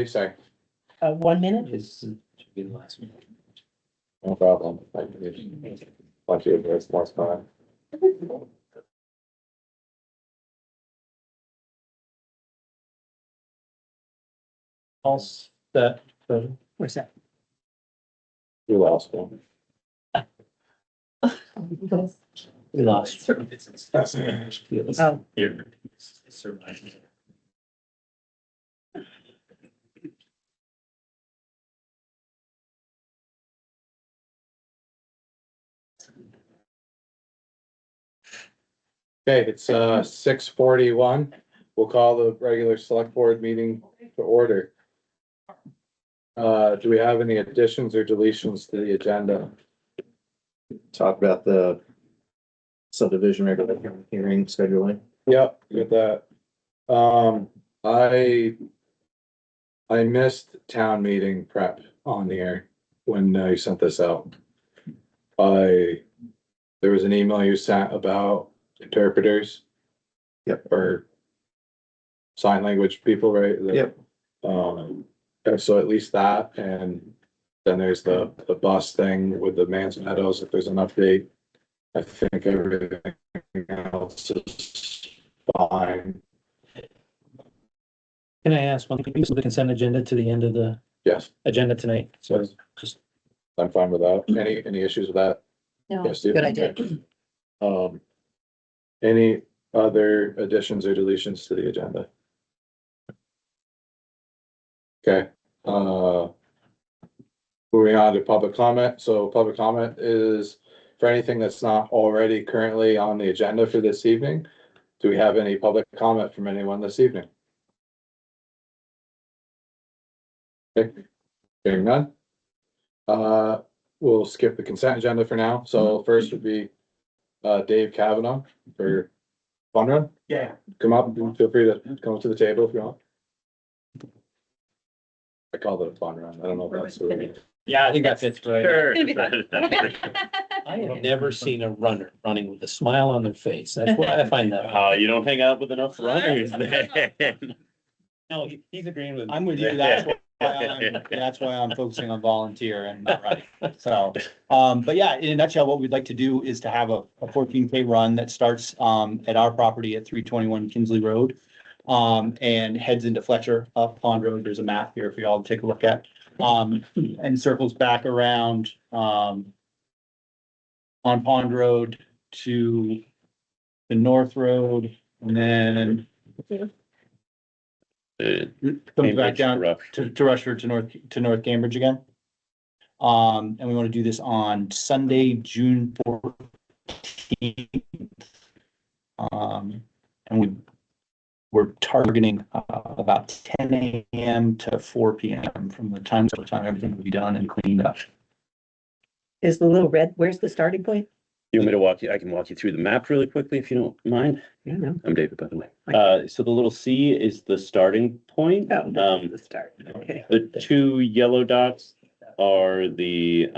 Sorry, 1 minute? This should be the last one. no problem. I can use plenty of this more time. All set. Where's that? You lost one. We lost. Oh, Here. Survived. Okay, it's 6:41. We'll call the regular select board meeting to order. Do we have any additions or deletions to the agenda? Talk about the subdivision regular hearing scheduling. Yep, with that. I missed town meeting prep on here when you sent this out. There was an email you sent about interpreters. Yep. Or sign language people, right? Yep. So at least that, and then there's the bus thing with the Mans Meadows, if there's an update. I think everything else is fine. Can I ask one, can we move the consent agenda to the end of the Yes, agenda tonight? So just, I'm fine with that. Any issues with that? no, Yes, Steve? good idea. Okay. Any other additions or deletions to the agenda? Okay, moving on to public comment. So public comment is for anything that's not already currently on the agenda for this evening. Do we have any public comment from anyone this evening? Okay, hearing none. We'll skip the consent agenda for now. So first would be Dave Kavanaugh for fun run. yeah. Come up, feel free to come up to the table if you want. I called it a fun run. I don't know if that's the right. Yeah, I think that fits right. Sure. I have never seen a runner running with a smile on their face. That's why I find that. You don't hang out with enough runners then. No, he's agreeing with me. I'm with you. That's why I'm focusing on volunteer and not running. So, but yeah, in a nutshell, what we'd like to do is to have a 14K run that starts, at our property at 321 Kinsley Road. And heads into Fletcher up Pond Road. There's a map here for y'all to take a look at. And circles back around, on Pond Road to the North Road and then comes back down to Rushford to North Cambridge again. And we want to do this on Sunday, June 14th. And we're targeting about 10 a.m. to 4 p.m. from the time everything will be done and cleaned up. Is the little red, where's the starting point? You want me to walk you, I can walk you through the map really quickly if you don't mind. I don't know. I'm David, by the way. Okay. So the little C is the starting point. Oh, this is the start. Okay. The two yellow dots are the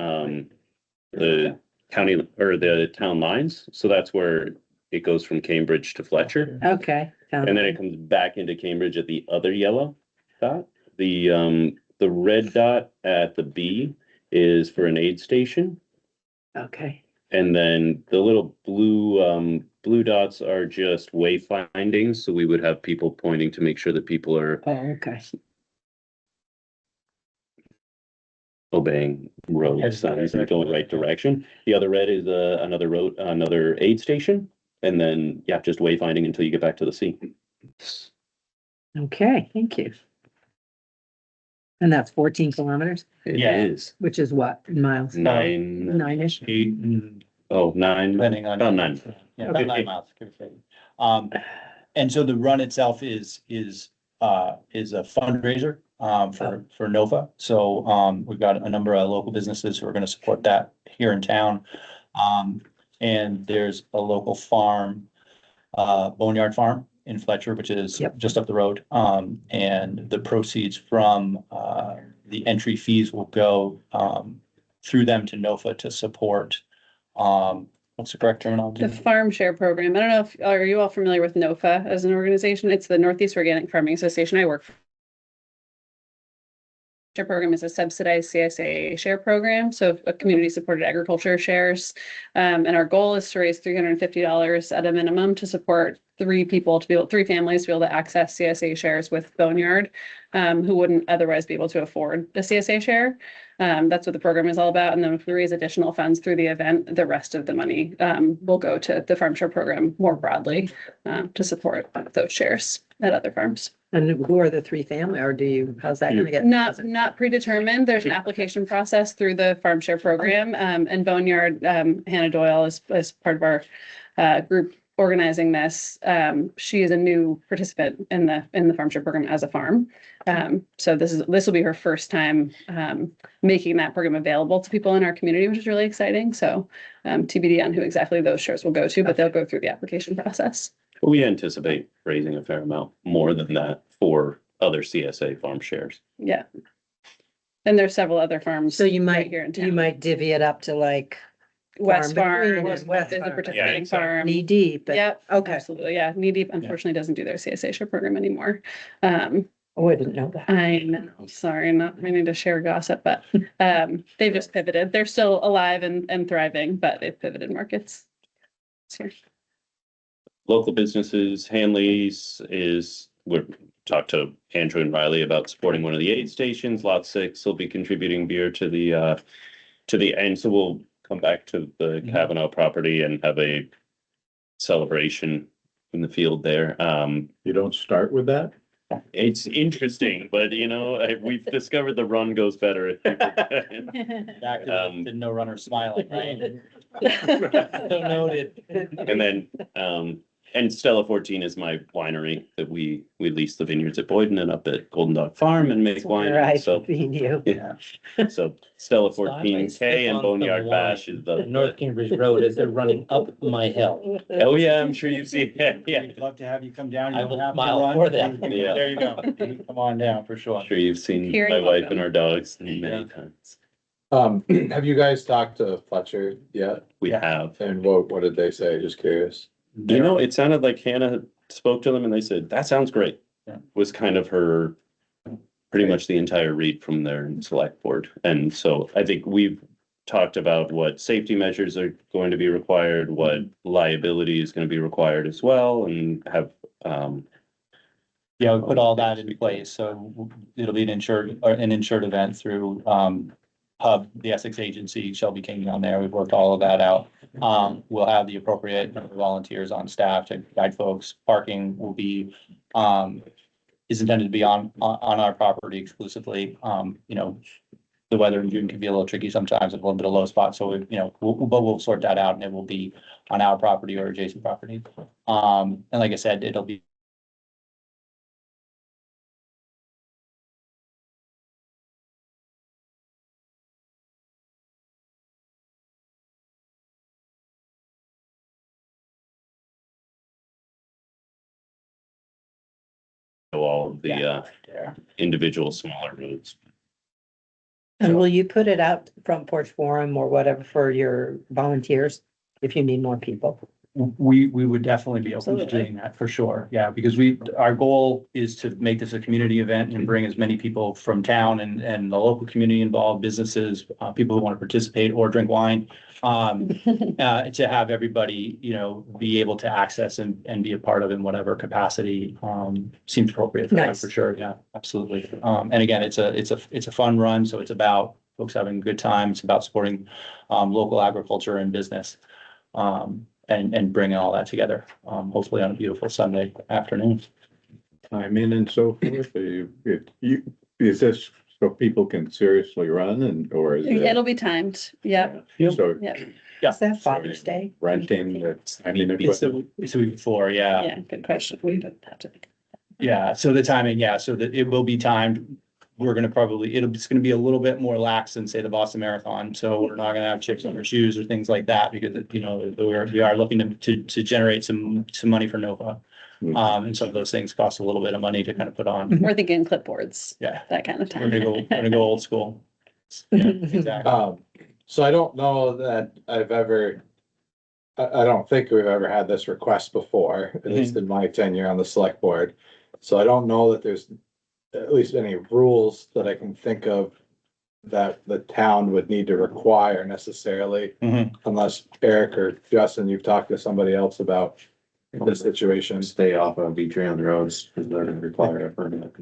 county or the town lines. So that's where it goes from Cambridge to Fletcher. Okay. And then it comes back into Cambridge at the other yellow dot. The red dot at the B is for an aid station. Okay. And then the little blue dots are just wayfindings. So we would have people pointing to make sure that people are Oh, okay. obeying road signs and going the right direction. The other red is another aid station. And then, yeah, just wayfinding until you get back to the sea. Okay, thank you. And that's 14 kilometers, It Yeah. is which is what, in miles? nine, 9-ish. 8 and nine, depending on. about 9. Yeah, about 9 miles. give or take. And so the run itself is a fundraiser, for NOFA. So, we've got a number of local businesses who are gonna support that here in town. And there's a local farm, Boneyard Farm in Fletcher, which is Yep. just up the road. And the proceeds from, the entry fees will go, through them to NOFA to support, what's the correct terminology? The farm share program. I don't know if, are you all familiar with NOFA as an organization? It's the Northeast Organic Farming Association. I work for Share program is a subsidized CSA share program, so a community supported agriculture shares. And our goal is to raise $350 at a minimum to support three families to be able to access CSA shares with Boneyard, who wouldn't otherwise be able to afford the CSA share. That's what the program is all about. And then if we raise additional funds through the event, the rest of the money will go to the farm share program more broadly to support those shares at other farms. And who are the three family, or how's that gonna get? Not predetermined. There's an application process through the farm share program. And Boneyard, Hannah Doyle is part of our group organizing this. She is a new participant in the farm share program as a farm. So this will be her first time making that program available to people in our community, which is really exciting. So TBD on who exactly those shares will go to, but they'll go through the application process. We anticipate raising a fair amount more than that for other CSA farm shares. Yeah. And there's several other farms. So you right might, here in town. you might divvy it up to like West Farm Farm Between is and West a Farm. participating exactly. farm. knee deep. Yep. Okay. Absolutely. Yeah. Knee Deep unfortunately doesn't do their CSA share program anymore. Oh, I didn't know that. I know, sorry, not meaning to share gossip, but they've just pivoted. They're still alive and thriving, but they've pivoted markets. Here. Local businesses, Hanley's we've talked to Andrew and Riley about supporting one of the aid stations. Lot 6 will be contributing beer to the end. So we'll come back to the Kavanaugh property and have a celebration in the field there. You don't start with that? It's interesting, but we've discovered the run goes better if people. Back to the no runner smiling, right? So noted. And then, and Stella 14 is my winery that we lease the vineyards at Boyden and up at Golden Dog Farm and make wine. Right, So, being you. yeah. So Stella So I might 14K stick and on some Boneyard wine Bash is at North Cambridge Road as they're running up my hill. Oh, yeah, I'm sure you've seen, yeah. We'd love to have you come down. I You will don't have to smile run. for them. Yeah. There you go. You come on down for sure. I'm sure you've seen Hearing my wife welcome. and our dogs many times. Have you guys talked to Fletcher yet? We have. And what did they say? Just curious. It sounded like Hannah spoke to them and they said, that sounds great. Yeah. Was kind of her, pretty much the entire read from their select board. And so I think we've talked about what safety measures are going to be required, what liability is going to be required as well, and have, Yeah, we put all that in place, so it'll be an insured event through Hub, the Essex agency, Shelby King down there. We've worked all of that out. We'll have the appropriate volunteers on staff to guide folks. Parking will be is intended to be on our property exclusively. The weather in June can be a little tricky sometimes, a little bit of low spot, so we'll sort that out and it will be on our property or adjacent property. And like I said, it'll be all of the there. individual smaller roads. And will you put it out front porch forum or whatever for your volunteers if you need more people? We would definitely be open to Absolutely. doing that for sure. Yeah, because our goal is to make this a community event and bring as many people from town and the local community involved, businesses, people who want to participate or drink wine. To have everybody, be able to access and be a part of in whatever capacity, seems appropriate for them Nice. for sure. Yeah, absolutely. And again, it's a fun run. So it's about folks having a good time. It's about supporting, local agriculture and business. And bringing all that together, hopefully on a beautiful Sunday afternoon. I'm in and so forth. Is this so people can seriously run or is It'll it? be timed. Yep. So Yep. Is that Father's Day? renting the, I mean, It's a week before, yeah. Yeah. Good question. We didn't have to. Yeah, so the timing, yeah, so that it will be timed. We're gonna it's gonna be a little bit more lax than say the Boston Marathon, so we're not gonna have chips on our shoes or things like that because, we are looking to generate some money for NOFA. And some of those things cost a little bit of money to kind of put on. We're thinking clipboards, Yeah, that kind of we're time. gonna go old school. Yeah, exactly. So I don't know that I've ever, I don't think we've ever had this request before, at least in my tenure on the select board. So I don't know that there's at least any rules that I can think of that the town would need to require necessarily, Mhm. unless Eric or Justin, you've talked to somebody else about the situation. Stay off of beach round roads, because they're gonna require a permit,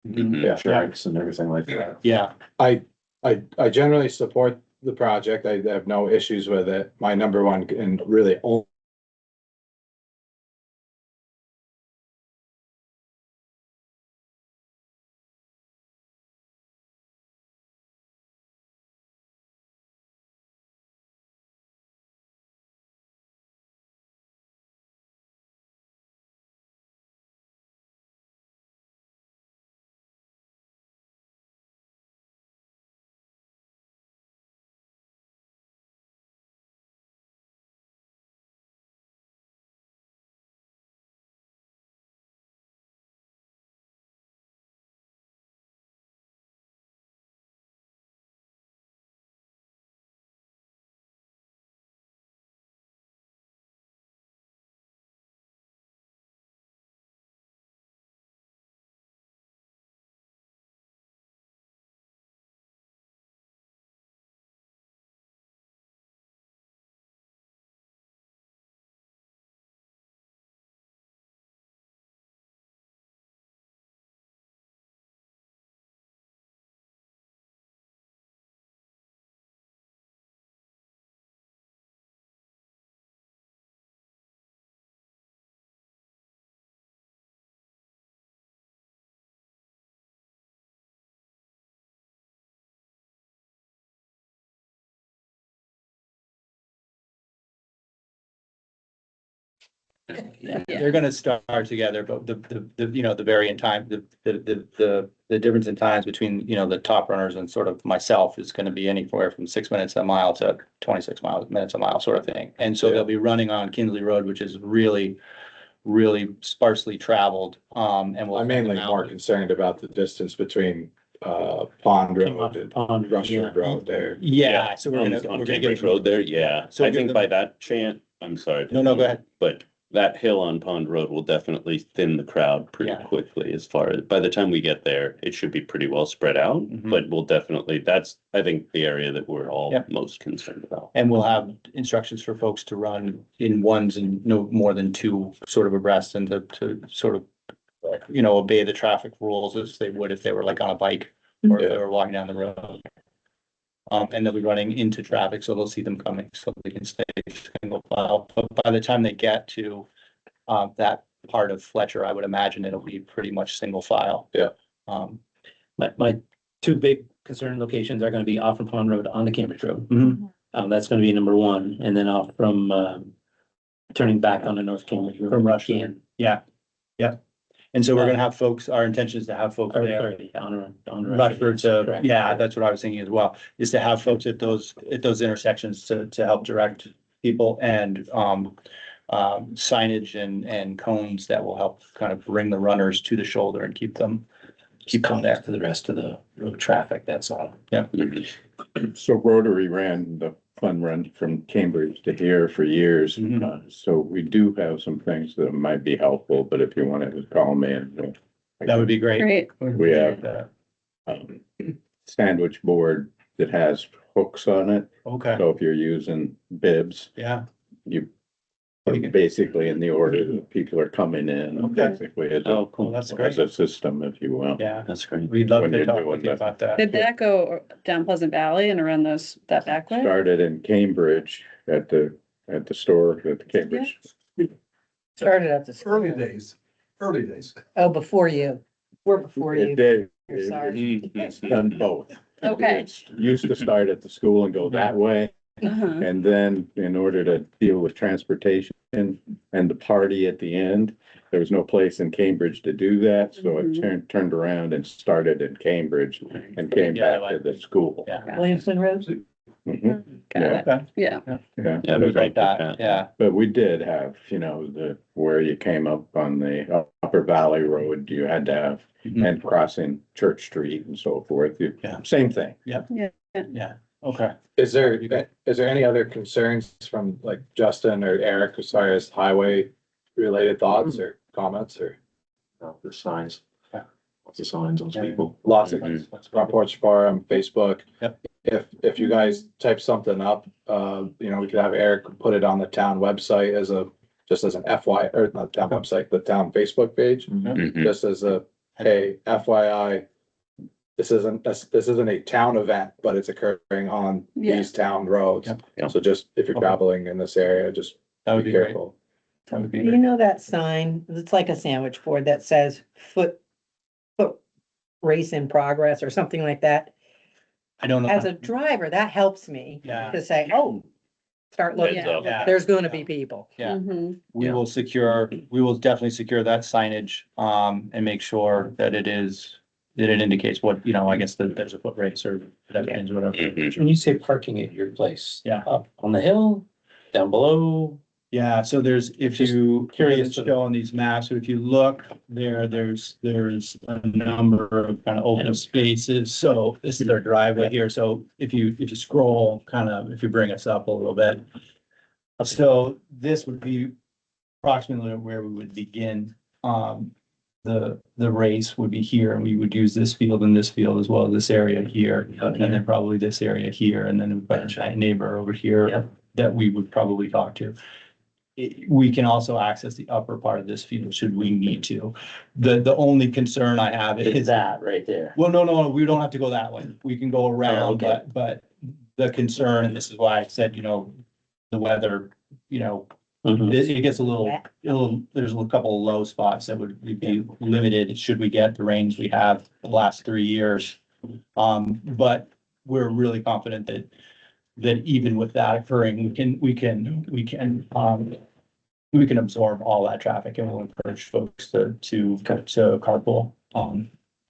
Mhm. Yeah. insurance and everything like that. Yeah, I generally support the project. I have no issues with it. My number one and really only they're gonna start together, but the varying time, the difference in times between, the top runners and sort of myself is gonna be anywhere from 6 minutes a mile to 26 minutes a mile sort of thing. And so they'll be running on Kinsley Road, which is really, really sparsely traveled, and we'll. I'm mainly more concerned about the distance between Pond Road and Pond, Rushford yeah. Road there. Yeah, so On Cambridge Road there, yeah. So I we're think gonna- by that chance, I'm sorry. No, go ahead. But that hill on Pond Road will definitely thin the crowd pretty Yeah. quickly as far as, by the time we get there, it should be pretty well spread out. Mhm. But we'll definitely, that's, I think, the area that we're all Yep. most concerned about. And we'll have instructions for folks to run in ones and no more than two sort of abreast and to sort of, obey the traffic rules as they would if they were like on a bike or if they were walking down the road. And they'll be running into traffic, so they'll see them coming, so they can stay single file. But by the time they get to that part of Fletcher, I would imagine it'll be pretty much single file. Yeah. Um, My two big concern locations are gonna be off from Pond Road on the Cambridge Road. mhm. That's gonna be number one, and then off from, turning back on the North Cambridge Road. From Rushford. Again. Yeah. And so we're gonna have folks, our intention is to have folks Or, there. sorry, on Rushford to, Correct. yeah, that's what I was thinking as well, is to have folks at those intersections to help direct people and signage and cones that will help kind of bring the runners to the shoulder and keep them there. To the rest of the road traffic, that's all. So Rotary ran the fun run from Cambridge to here for years. Mhm. So we do have some things that might be helpful, but if you wanted to call me and. That would be great. Great. We have sandwich board that has hooks on it. Okay, So if you're using bibs, yeah, you are basically in the order that people are coming in, Okay. basically as Oh, a, cool. that's as great. a system, if you will. Yeah, That's great. we'd love When to you're talk doing with you that. about that. Did that go down Pleasant Valley and around that back way? Started in Cambridge at the store at the Cambridge. Started at the. Early days. Oh, before you. We're before It you. did. You're sorry. It's done both. Okay. It's used to start at the school and go that way. Uh-huh. And then in order to deal with transportation and the party at the end, there was no place in Cambridge to do that. So it Mhm. turned around and started in Cambridge and came Yeah, I back to like the school. Yeah. Williamson Road? Mhm. Got it. Okay. Yeah. Yeah. Yeah, We we'd like like that, yeah. But we did have, where you came up on the Upper Valley Road, you had to have, Mhm. and crossing Church Street and so forth. Yeah. Same thing. Yeah, okay. Is there any other concerns from like Justin or Eric as far as highway related thoughts or comments or? The signs. Lots of signs on people. Lots of Mhm. Front Porch Forum, Facebook. Yep. If you guys type something up, you know, we could have Eric put it on the town website as a, just as an FY, or not town website, the town Facebook page, Mhm. just as a, hey, FYI. This isn't a town event, but it's occurring on Yeah. these town roads. Yep. Yep. So just, if you're Okay. traveling in this area, just That would be be great. careful. That would be You great. know that sign, it's like a sandwich board that says foot race in progress or something like that. I don't know. As a driver, that helps me Yeah. to say, oh, start looking, Heads up. Yeah. there's gonna be people. Yeah. Mhm. We Yeah. we will definitely secure that signage, and make sure that it indicates what, you know, I guess that there's a foot race or pedestrians or whatever. Mhm. When you say parking at your place. Yeah. Up on the hill, down below. Yeah, so there's, if Just you, curious it's to- show on these maps, so if you look there, there's a number of kind of open spaces. So this is our driveway here, so if you scroll, kind of, if you bring us up a little bit. So this would be approximately where we would begin. The race would be here, and we would use this field and this field as well as this area here, and then probably this area here, and then we've got a giant neighbor over here Yep. that we would probably talk to. We can also access the upper part of this field should we need to. The only concern I have is, that right there. well, no, we don't have to go that way. We can go around, okay. but the concern, and this is why I said, you know, the weather, you know, Mhm. it gets a little, there's a couple of low spots that would be limited should we get the rains we have the last 3 years. But we're really confident that even with that occurring, we can absorb all that traffic, and we'll encourage folks to carpool.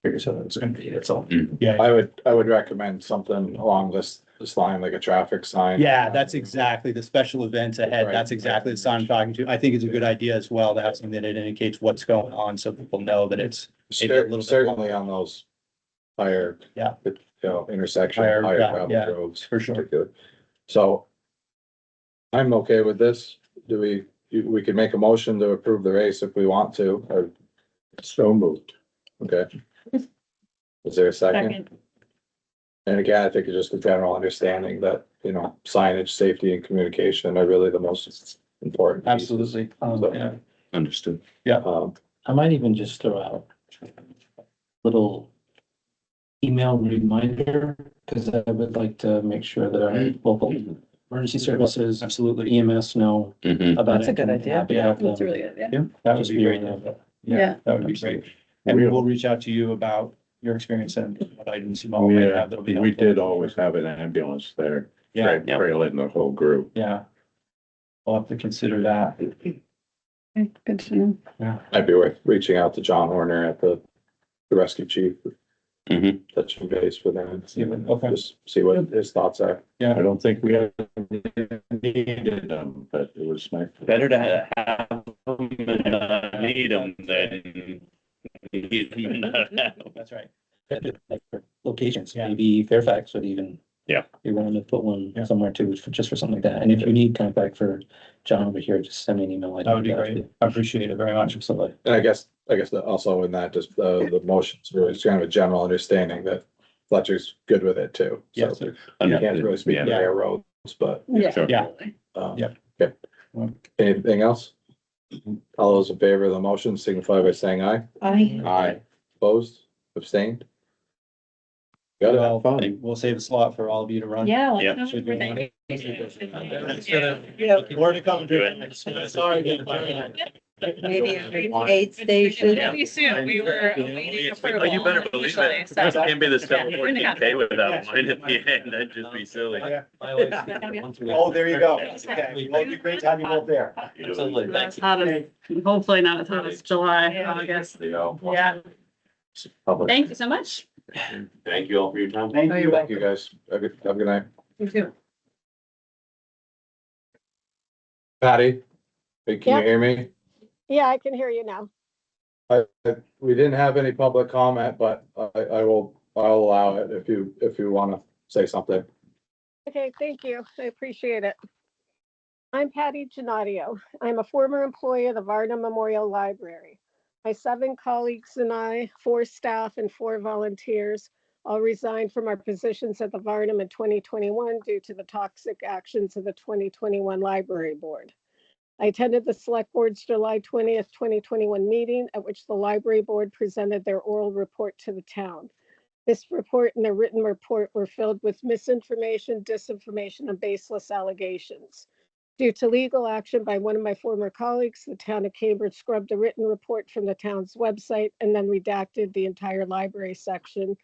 Figure so it's gonna be, it's all. Mhm. Yeah, I would recommend something along this line, like a traffic sign. yeah, that's exactly the special events ahead. Right. That's exactly the sign I'm talking to. I think it's a good idea as well to have something that it indicates what's going on, so people know that it's maybe a little bit Certainly on those higher. Yeah. You know, intersection, Higher, higher yeah, travel yeah, roads. for sure. particularly. So. I'm okay with this. We could make a motion to approve the race if we want to, or, So moved. okay. Is there a second? And again, I think it's just a general understanding that, you know, signage, safety and communication are really the most important. pieces. Absolutely. Yeah. Understood. I might even just throw out a little email reminder, because I would like to make sure that our local emergency services, Absolutely. EMS know Mhm. about it. That's a good idea. Happy to have That's them. really good, yeah. That would Just be be great. aware. Yeah. That would be great. And we will reach out to you about your experience and what items you might Yeah, have that'll be we helpful. did always have an ambulance there, Yeah, trailing the whole group. yeah. We'll have to consider that. Okay, good to know. Might be worth reaching out to John Horner at the rescue chief. Mhm. Touching base with him, Okay. just see what his thoughts are. I don't think we ever needed them, but it was nice. Better to have them and not need them than need them and not have them. That's right. Like for locations, Yeah. maybe Fairfax would even. Yeah. Be willing to put one Yeah. somewhere too, just for something like that. And if you need contact for John over here, just send me an email. That would be great. I appreciate it very much. Absolutely. And I guess that also in that, just the motions, really, it's kind of a general understanding that Fletcher's good with it too. Yes, So sir. you can't really speak to Yeah. their roads, but, Yeah. Sure. Yeah. okay. Well- Anything else? All those in favor of the motion signify by saying aye. Aye. Opposed, abstained? Got it. Well, we'll save a slot for all of you to run. Yeah. Yeah. let Should me we- know. More to come. Sorry. Maybe every aid station. Pretty soon, we were awaiting approval. You better believe usually, it. so- It can't be the step Yeah, we're gonna have 14K without wine at the end. That'd just be silly. Oh, there you go. Okay. Well, it'd be great to have you both there. Absolutely. Not as hot as, hopefully not as hot as July, August. Yeah, thank you so much. Thank you all for your time. Thank you. Thank you, guys. Have a good night. You too. Patty, hey, can you Yep. hear me? Yeah, I can hear you now. We didn't have any public comment, but I'll allow it if you wanna say something. Okay, thank you. I appreciate it. I'm Patty Genadio. I'm a former employee of the Varna Memorial Library. My 7 colleagues and I, 4 staff and 4 volunteers, all resigned from our positions at the Varnum in 2021 due to the toxic actions of the 2021 Library Board. I attended the Select Board's July 20th, 2021 meeting at which the Library Board presented their oral report to the town. This report and the written report were filled with misinformation, disinformation, and baseless allegations. Due to legal action by one of my former colleagues, the town of Cambridge scrubbed the written report from the town's website and then redacted the entire library section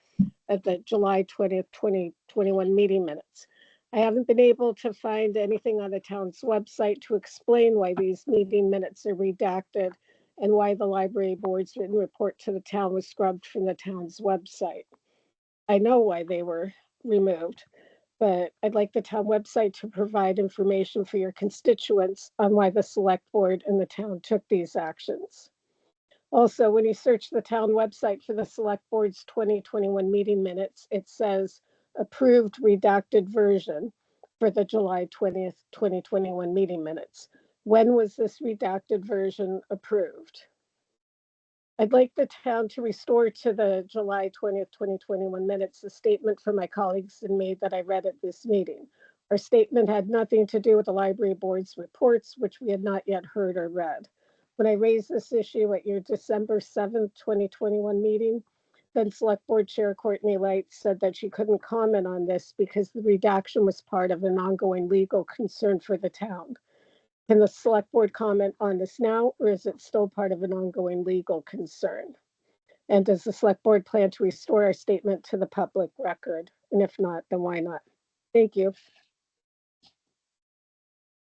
at the July 20th, 2021 meeting minutes. I haven't been able to find anything on the town's website to explain why these meeting minutes are redacted and why the library board's written report to the town was scrubbed from the town's website. I know why they were removed, but I'd like the town website to provide information for your constituents on why the select board and the town took these actions. Also, when you search the town website for the select board's 2021 meeting minutes, it says approved redacted version for the July 20th, 2021 meeting minutes. When was this redacted version approved? I'd like the town to restore to the July 20th, 2021 minutes the statement from my colleagues and me that I read at this meeting. Our statement had nothing to do with the library board's reports, which we had not yet heard or read. When I raised this issue at your December 7th, 2021 meeting, then Select Board Chair Courtney Light said that she couldn't comment on this because the redaction was part of an ongoing legal concern for the town. Can the Select Board comment on this now, or is it still part of an ongoing legal concern? And does the Select Board plan to restore our statement to the public record? And if not, then why not? Thank you.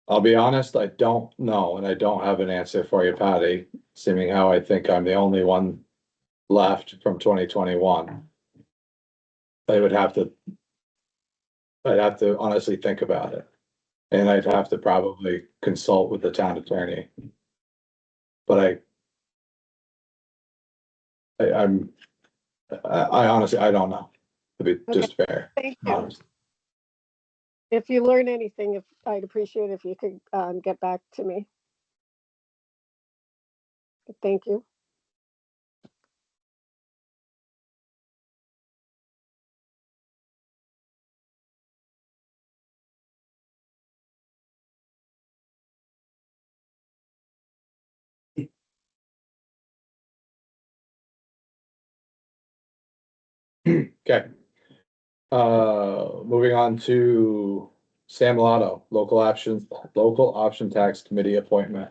I'll be honest, I don't know, and I don't have an answer for you, Patty, seeming how I think I'm the only one left from 2021. I'd have to honestly think about it. And I'd have to probably consult with the town attorney. But I honestly, I don't know, to be just fair. Thank you. Honest. If you learn anything, I'd appreciate if you could get back to me. Thank you. Okay. Moving on to Sam Lotto, local option tax committee appointment.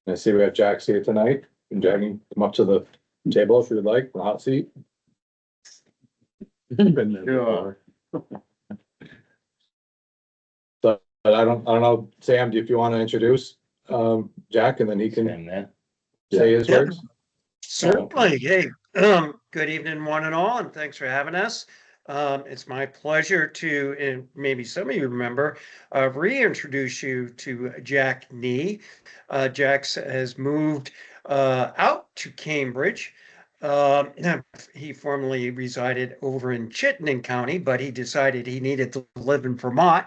And I see we have Jack's here tonight, and Jack can come up to the table if you would like, the hot seat. Been there before. So, but I don't know, Sam, if you want to introduce Jack, and then he can say his Yeah. words. Certainly. Hey, good evening, one and all, and thanks for having us. It's my pleasure to, and maybe some of you remember, reintroduce you to Jack Nee. Jack has moved out to Cambridge. He formerly resided over in Chittenden County, but he decided he needed to live in Vermont.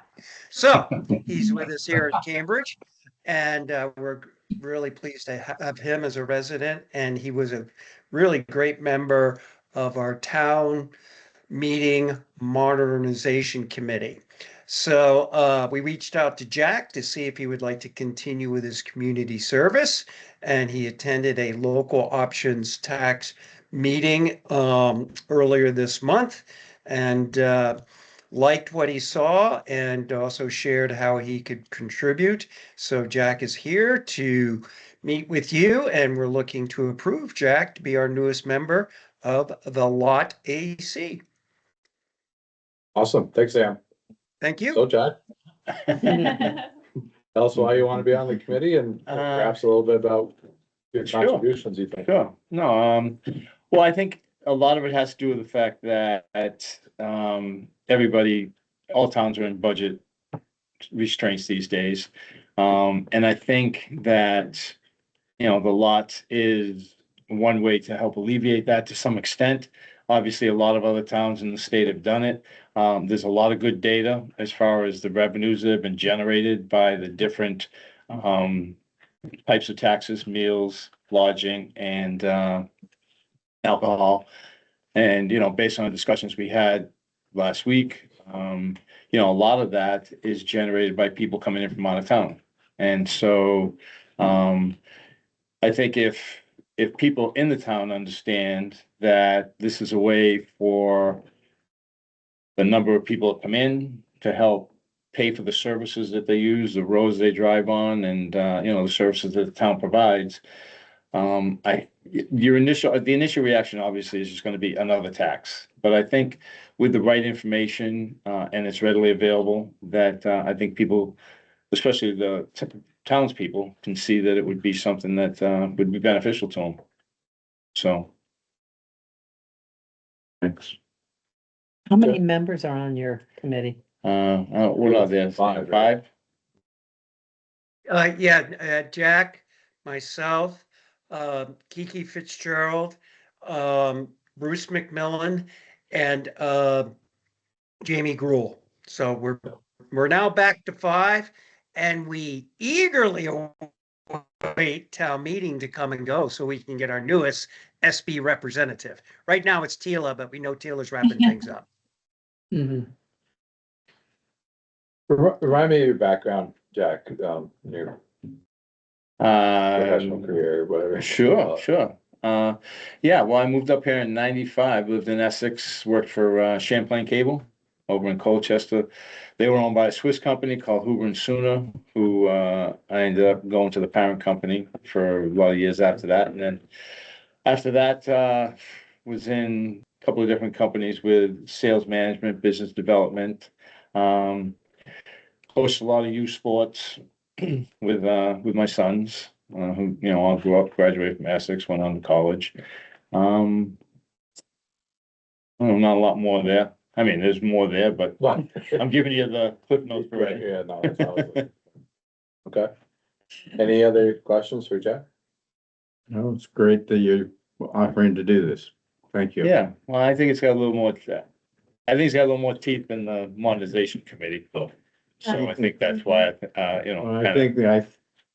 So he's with us here at Cambridge, and we're really pleased to have him as a resident. And he was a really great member of our town meeting modernization committee. So we reached out to Jack to see if he would like to continue with his community service. And he attended a local options tax meeting earlier this month and liked what he saw and also shared how he could contribute. So Jack is here to meet with you, and we're looking to approve Jack to be our newest member of the Lot AC. Awesome, thanks, Sam. Thank you. So Jack, tell us why you want to be on the committee and perhaps a little bit about your Sure. contributions, you think. Sure, no, well, I think a lot of it has to do with the fact that, everybody, all towns are in budget restraints these days. And I think that, the lot is one way to help alleviate that to some extent. Obviously, a lot of other towns in the state have done it. There's a lot of good data as far as the revenues that have been generated by the different types of taxes, meals, lodging, and alcohol. And, based on the discussions we had last week, a lot of that is generated by people coming in from out of town. And so, I think if people in the town understand that this is a way for the number of people that come in to help pay for the services that they use, the roads they drive on, and, the services that the town provides. The initial reaction obviously is just gonna be another tax. But I think with the right information, and it's readily available, that, I think people, especially the townspeople, can see that it would be something that, would be beneficial to them. So. Thanks. How many members are on your committee? What are there? Five, Five? Jack, myself, Kiki Fitzgerald, Bruce McMillan, and, Jamie Gruel. So we're now back to 5, and we eagerly await town meeting to come and go so we can get our newest SB representative. Right now it's Tila, but we know Tila's wrapping things up. Mhm. Remind me of your background, Jack, your professional Uh, career, whatever. Sure. Yeah, well, I moved up here in 95, lived in Essex, worked for Champlain Cable over in Colchester. They were owned by a Swiss company called Huber and Suna, who I ended up going to the parent company for a lot of years after that. And then after that, was in a couple of different companies with sales management, business development. Coached a lot of youth sports with my sons, who, all grew up, graduated from Essex, went on to college. Not a lot more there. I mean, there's more there, but I'm giving you the clip notes for Right, it. yeah, no, that's awesome. Okay. Any other questions for Jack? No, it's great that you're offering to do this. Thank you. Yeah, well, I think it's got a little more, I think it's got a little more teeth than the monetization committee, though. So I think that's why, Well, I kinda- think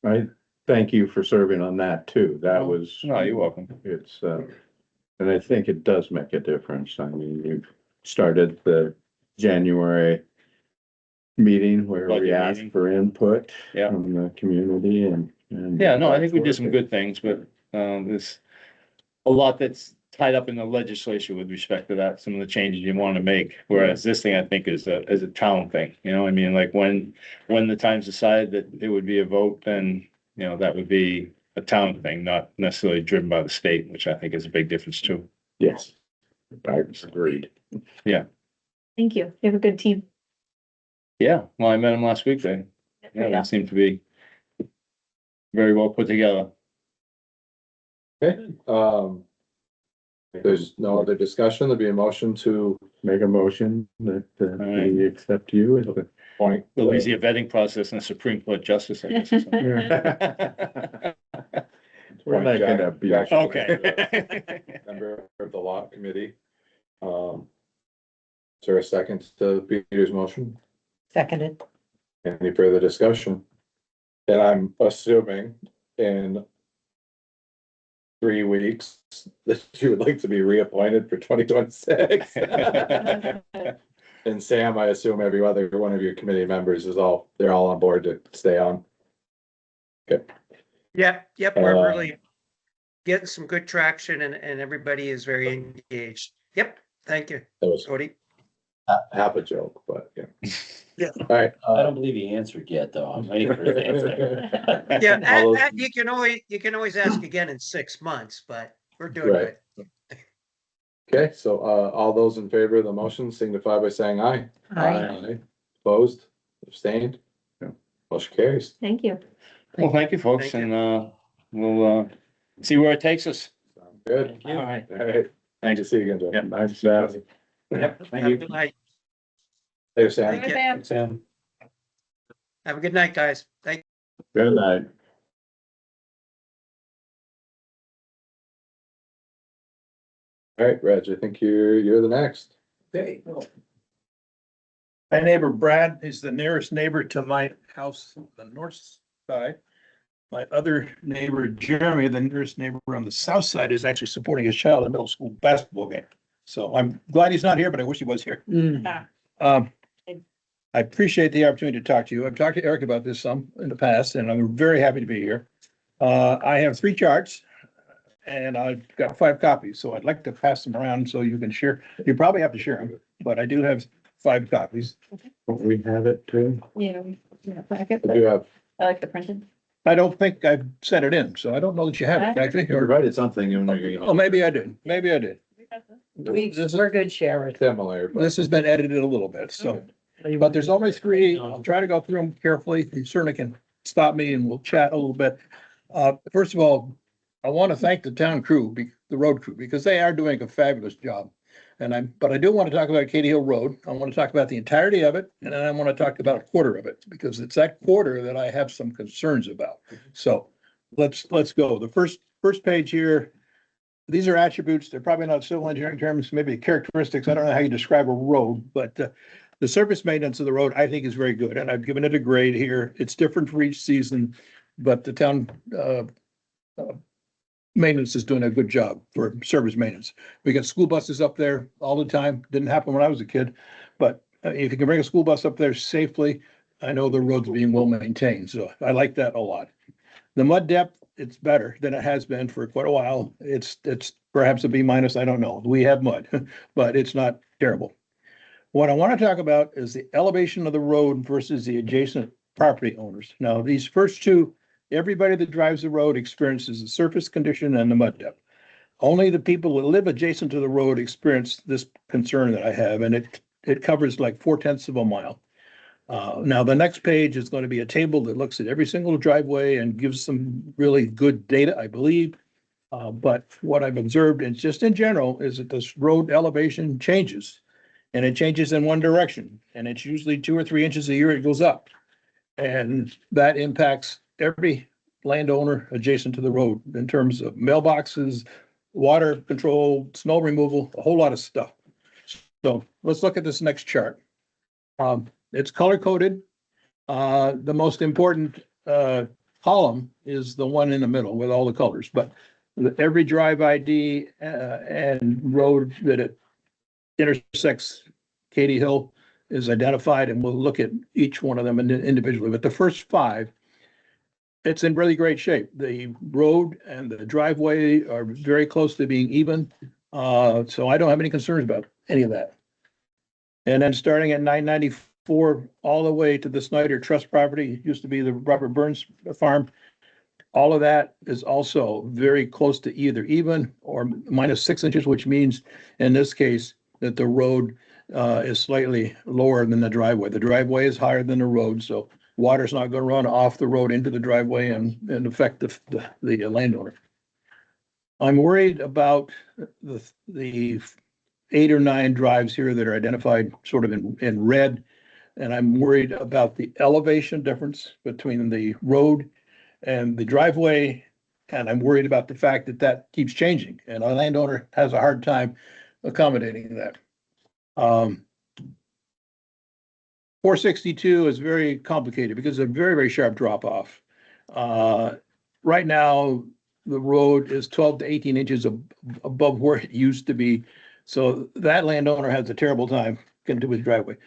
I thank you for serving on that too. That was. No, you're welcome. It's, and I think it does make a difference. I mean, you've started the January meeting where we Budget asked meeting. for input Yeah. from the community and. Yeah, no, I think we did some good things, but, there's a lot that's tied up in the legislature with respect to that, some of the changes you want to make, whereas this thing, I think, is a town thing, I mean, like, when the time's decided that it would be a vote, then, that would be a town thing, not necessarily driven by the state, which I think is a big difference too. Yes, I agreed. Thank you. You have a good team. Yeah, well, I met him last week, they seemed to be very well put together. Okay, if there's no other discussion, there'd be a motion to Make a motion that right. we accept you as the. point. There'll be a vetting process and a Supreme Court justice, I guess. or something. We're not gonna be. Jack- Okay. Member of the law committee. Is there a second to Peter's motion? Seconded. Any further discussion? And I'm assuming in 3 weeks that you would like to be reappointed for 2026. And Sam, I assume every other one of your committee members they're all on board to stay on. Yep, we're Uh, really getting some good traction and everybody is very engaged. Yep, thank you, That was Cody. half a joke, but yeah. Yeah. All right. I don't believe he answered yet, though. I'm waiting for his answer. Yeah, All those- you can always ask again in 6 months, but we're doing Right. good. Okay, so all those in favor of the motion signify by saying aye. Aye. Opposed, abstained? Yeah. Motion carries. Thank you. Well, thank you, folks, Thank and, we'll, see where it takes us. Sounds good. All right. All right. Thank you. See you again, Jeff. Yep. Nice job. Have a good night. Later, Sam. Thank you. Sam. Have a good night, guys. Thank Good night. All right, Reg, I think you're the next. Okay. My neighbor Brad is the nearest neighbor to my house, on the north side. my other neighbor, Jeremy, the nearest neighbor on the south side, is actually supporting his child in a middle school basketball game. So I'm glad he's not here, but I wish he was here. Um, I appreciate the opportunity to talk to you. I've talked to Eric about this some in the past, and I'm very happy to be here. I have 3 charts and I've got 5 copies, so I'd like to pass them around so you can share. You probably have to share them, but I do have 5 copies. Don't we have it too? Yeah. I do have, I like the printed. I don't think I've sent it in, so I don't know that you have it, actually. You provided something, you know, Oh, maybe I did. Maybe I did. We're good sharers. similar, but This has been edited a little bit, so. But there's only 3. I'll try to go through them carefully. You certainly can stop me and we'll chat a little bit. First of all, I want to thank the town crew, the road crew, because they are doing a fabulous job. But I do want to talk about Katy Hill Road. I want to talk about the entirety of it, and then I want to talk about a quarter of it, because it's that quarter that I have some concerns about. So let's go. The first page here, these are attributes. They're probably not civil engineering terms, maybe characteristics. I don't know how you describe a road, but the surface maintenance of the road, I think, is very good, and I've given it a grade here. It's different for each season, but the town maintenance is doing a good job for service maintenance. We got school buses up there all the time. Didn't happen when I was a kid, but if you can bring a school bus up there safely, I know the road's being well maintained, so I like that a lot. The mud depth, it's better than it has been for quite a while. It's perhaps a B minus, I don't know. We have mud, but it's not terrible. What I want to talk about is the elevation of the road versus the adjacent property owners. Now, these first 2, everybody that drives the road experiences the surface condition and the mud depth. Only the people that live adjacent to the road experience this concern that I have, and it covers like 4/10 of a mile. Now, the next page is going to be a table that looks at every single driveway and gives some really good data, I believe. But what I've observed, and just in general, is that this road elevation changes. And it changes in one direction, and it's usually 2 or 3 inches a year it goes up. And that impacts every landowner adjacent to the road in terms of mailboxes, water control, snow removal, a whole lot of stuff. So let's look at this next chart. It's color coded. The most important column is the one in the middle with all the colors, but every drive ID and road that it intersects Katy Hill is identified, and we'll look at each one of them individually. But the first 5, it's in really great shape. The road and the driveway are very close to being even. So I don't have any concerns about any of that. And then starting at 994 all the way to the Snyder Trust property, it used to be the Robert Burns farm. All of that is also very close to either even or minus 6 inches, which means in this case that the road is slightly lower than the driveway. The driveway is higher than the road, so water's not going to run off the road into the driveway and affect the landowner. I'm worried about the 8 or 9 drives here that are identified sort of in red, and I'm worried about the elevation difference between the road and the driveway, and I'm worried about the fact that that keeps changing, and our landowner has a hard time accommodating that. 462 is very complicated because it's a very, very sharp drop off. Right now, the road is 12 to 18 inches above where it used to be. So that landowner has a terrible time getting to his driveway.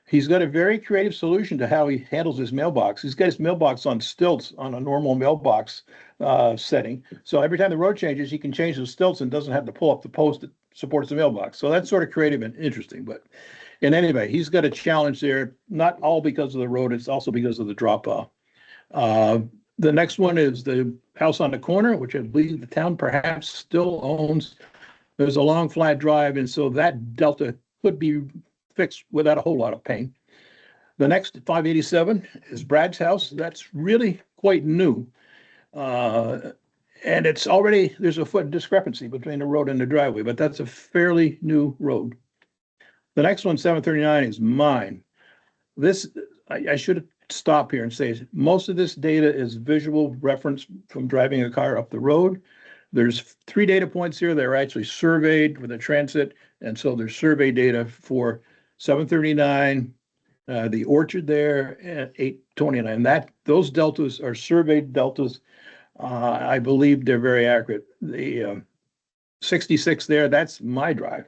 He's got a very creative solution to how he handles his mailbox. He's got his mailbox on stilts on a normal mailbox setting. So every time the road changes, he can change the stilts and doesn't have to pull up the post that supports the mailbox. So that's sort of creative and interesting. But in any way, he's got a challenge there, not all because of the road, it's also because of the drop off. The next one is the house on the corner, which I believe the town perhaps still owns. There's a long flat drive, and so that delta could be fixed without a whole lot of pain. The next 587 is Brad's house. That's really quite new. And it's already, there's a foot discrepancy between the road and the driveway, but that's a fairly new road. The next one, 739, is mine. This, I should stop here and say, most of this data is visual reference from driving a car up the road. There's 3 data points here that are actually surveyed with a transit, and so there's survey data for 739, The orchard there at 829, those deltas are surveyed deltas. I believe they're very accurate. The 66 there, that's my drive.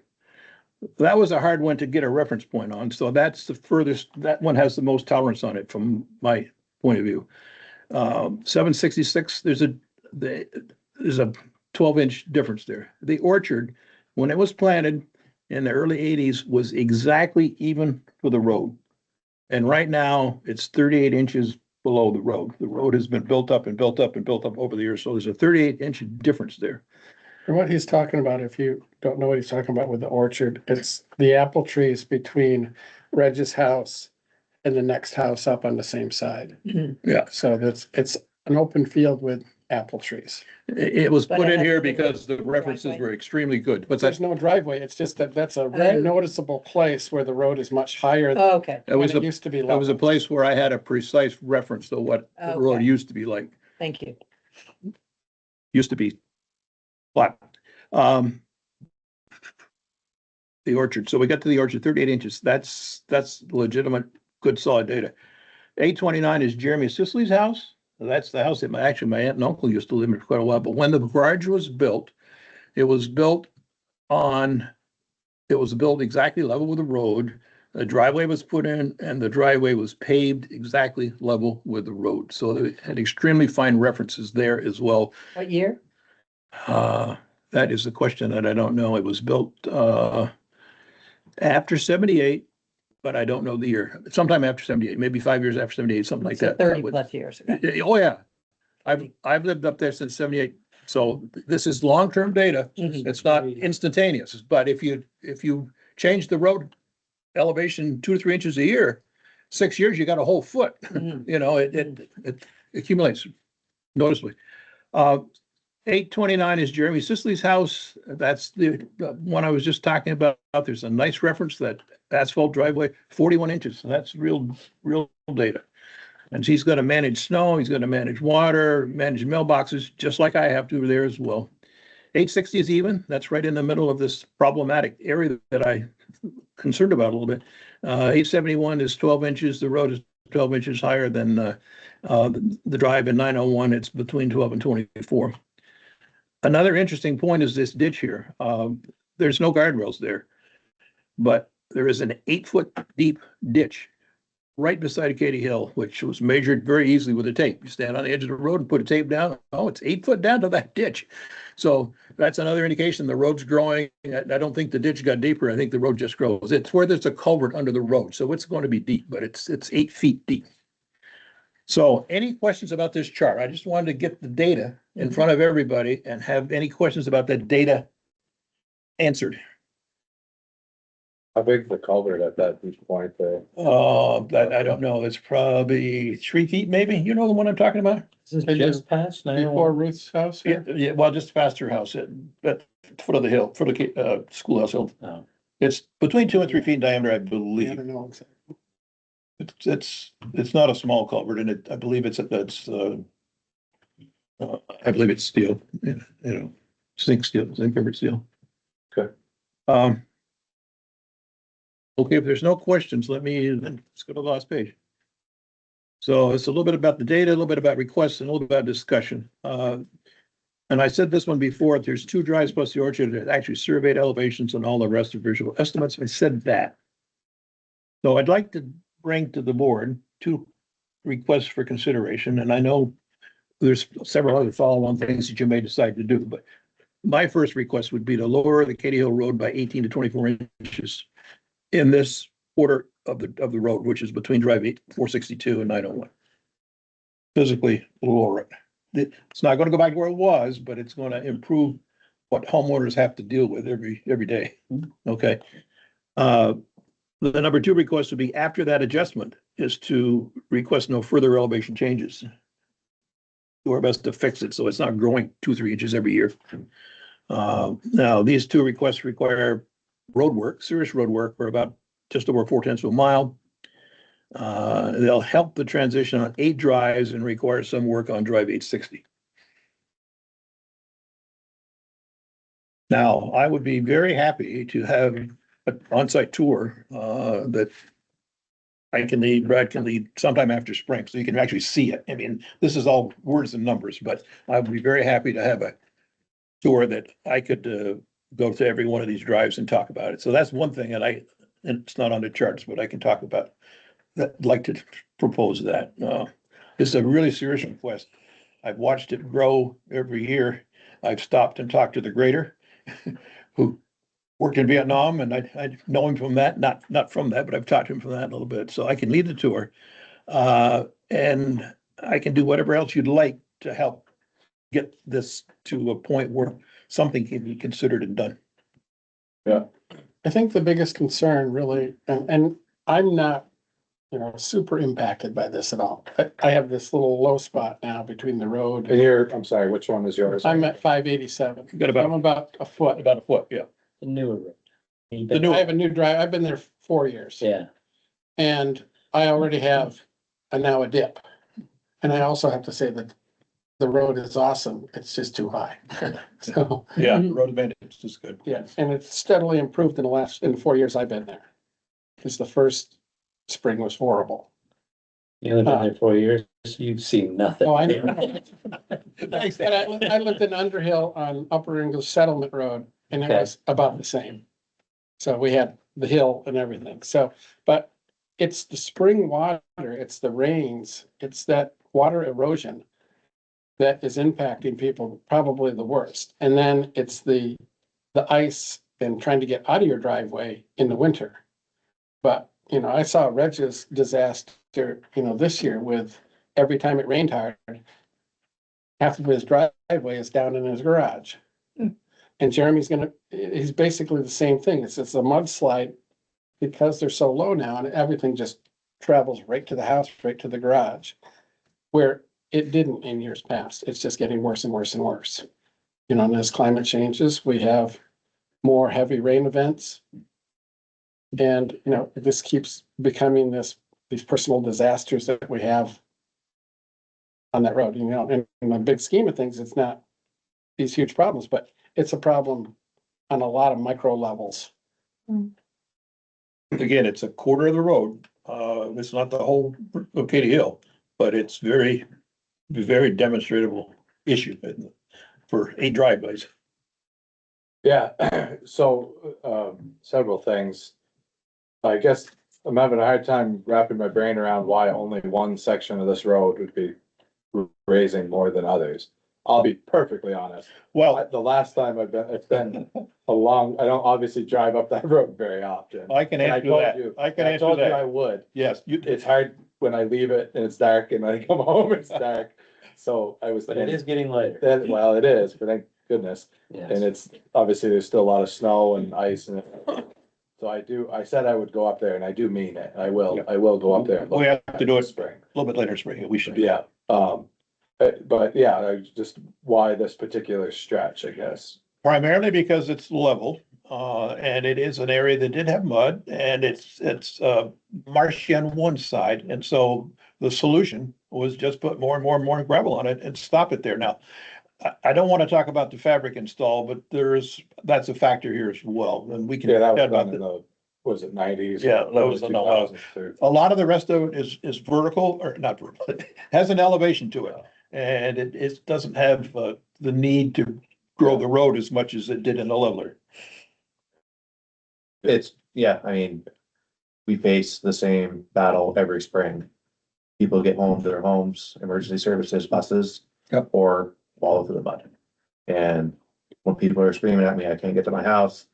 That was a hard one to get a reference point on, so that's the furthest, that one has the most tolerance on it from my point of view. 766, there's a 12-inch difference there. The orchard, when it was planted in the early 80s, was exactly even for the road. And right now, it's 38 inches below the road. The road has been built up and built up and built up over the years, so there's a 38-inch difference there. And what he's talking about, if you don't know what he's talking about with the orchard, it's the apple trees between Reg's house and the next house up on the same side. Yeah. So it's an open field with apple trees. It was But put it in has here a big because the references driveway. were extremely good. What's that? There's no driveway. It's just that that's a very Oh. noticeable place where the road is much higher Oh, okay, That was than it a, used to be that was a level. place where I had a precise reference to what the road Okay. used to be like, thank you. used to be flat. The orchard, so we got to the orchard, 38 inches, that's legitimate, good solid data. 829 is Jeremy Sisley's house, that's the house that my aunt and uncle used to live in for quite a while, but when the garage was built, it was built exactly level with the road. The driveway was put in and the driveway was paved exactly level with the road. So it had extremely fine references there as well. What year? That is the question that I don't know. It was built after 78, but I don't know the year. Sometime after 78, maybe 5 years after 78, something like So that. 30 plus years ago. Oh, yeah. I've lived up there since 78. So this is long-term data. Mhm. It's not instantaneous, but if you change the road elevation 2 to 3 inches a year, 6 years, you got a whole foot. Mhm. You know, it accumulates noticeably. 829 is Jeremy Sisley's house. That's the one I was just talking about. There's a nice reference, that asphalt driveway, 41 inches. So that's real data. And he's going to manage snow, he's going to manage water, manage mailboxes, just like I have to there as well. 860 is even. That's right in the middle of this problematic area that I concerned about a little bit. 871 is 12 inches. The road is 12 inches higher than the drive. In 901, it's between 12 and 24. Another interesting point is this ditch here. There's no guardrails there, but there is an 8-foot deep ditch right beside Katy Hill, which was measured very easily with a tape. You stand on the edge of the road and put a tape down. Oh, it's 8 foot down to that ditch. So that's another indication the road's growing. I don't think the ditch got deeper. I think the road just grows. It's where there's a culvert under the road. So it's going to be deep, but it's 8 feet deep. So any questions about this chart? I just wanted to get the data in front of everybody and have any questions about that data answered. How big the culvert at that point there? That I don't know. It's probably 3 feet, maybe. You know the one I'm talking about? This is just past Before 901. Ruth's house Yeah, here? yeah, well, just past her house, at foot of the hill, foot of the schoolhouse hill. Oh. It's between 2 and 3 feet in diameter, I I believe. don't know exactly. It's not a small culvert, and I believe it's I believe it's steel, you know, zinc covered steel. Okay. Okay, if there's no questions, let's go to the last page. So it's a little bit about the data, a little bit about requests, and a little bit about discussion. And I said this one before, there's 2 drives plus the orchard, that actually surveyed elevations and all the rest of visual estimates. I said that. So I'd like to bring to the board 2 requests for consideration, and I know there's several other follow-on things that you may decide to do, but my first request would be to lower the Katy Hill Road by 18 to 24 inches in this quarter of the road, which is between Drive 462 and 901. Physically lower it. It's not going to go back to where it was, but it's going to improve what homeowners have to deal with every day. Okay. The number 2 request would be, after that adjustment, is to request no further elevation changes. Do our best to fix it so it's not growing 2-3 inches every year. Now, these 2 requests require road work, serious road work, for about just over 0.4 of a mile. They'll help the transition on 8 drives and require some work on Drive 860. Now, I would be very happy to have an on-site tour that Brad can lead sometime after spring, so you can actually see it. I mean, this is all words and numbers, but I would be very happy to have a tour that I could, go to every one of these drives and talk about it. So that's one thing, and it's not on the charts, but I can talk about that, I'd like to propose that. It's a really serious request. I've watched it grow every year. I've stopped and talked to the grader who worked in Vietnam, and I know him from that, not from that, but I've talked to him from that a little bit, so I can lead the tour. And I can do whatever else you'd like to help get this to a point where something can be considered and done. I think the biggest concern really, and I'm not, super impacted by this at all. I have this little low spot now between the road. And I'm sorry, which one is yours? I'm at 587. You got about- I'm about a foot. About a foot, yeah. The newer road. I have a new drive. I've been there 4 years. Yeah. And I already have now a dip. And I also have to say that the road is awesome. It's just too high. So, Yeah, road advantage is good. yeah, and it's steadily improved in the 4 years I've been there. Because the first spring was horrible. You only been there 4 years, you've seen nothing. Oh, I know. But I lived in Underhill on Upper English Settlement Road, and it Okay. was about the same. So we had the hill and everything. So, but it's the spring water, it's the rains, it's that water erosion that is impacting people probably the worst. And then it's the ice and trying to get out of your driveway in the winter. But, I saw Reg's disaster, this year with every time it rained hard, half of his driveway is down in his garage. And Jeremy's he's basically the same thing. It's a mudslide because they're so low now and everything just travels right to the house, right to the garage. Where it didn't in years past. It's just getting worse and worse and worse. And as climate changes, we have more heavy rain events. And, this keeps becoming these personal disasters that we have on that road, in the big scheme of things, it's not these huge problems, but it's a problem on a lot of micro levels. Again, it's a quarter of the road. It's not the whole of Katy Hill, but it's very demonstrable issue for 8 driveways. Yeah, so, several things. I guess I'm having a hard time wrapping my brain around why only one section of this road would be raising more than others. I'll be perfectly honest. Well, The last time it's been I don't obviously drive up that road very often. I can And answer told that. you- I can I answer told you I that. would. Yes, It's hard when I leave it and it's dark and I come home, it's dark. So I was. But it is getting lighter. Well, it is, but thank goodness. Yes. And it's, obviously, there's still a lot of snow and ice and. So I said I would go up there and I do mean it. I will go up there. and look We have to do it spring. a little bit later spring. We should. Yeah, but yeah, just why this particular stretch, I guess. Primarily because it's level, and it is an area that did have mud, and it's marshy on one side, and so the solution was just put more and more and more gravel on it and stop it there. Now, I don't want to talk about the fabric install, but that's a factor here as well, and we can. Yeah, that was chat about done in the, was it nineties? Yeah, that was the 2000s. A lot of the rest of it is vertical, or not vertical, it has an elevation to it. And it doesn't have the need to grow the road as much as it did in the leveler. I mean, we face the same battle every spring. People get home to their homes, emergency services, buses, Yep. or fall through the mud. And when people are screaming at me, I can't get to my house,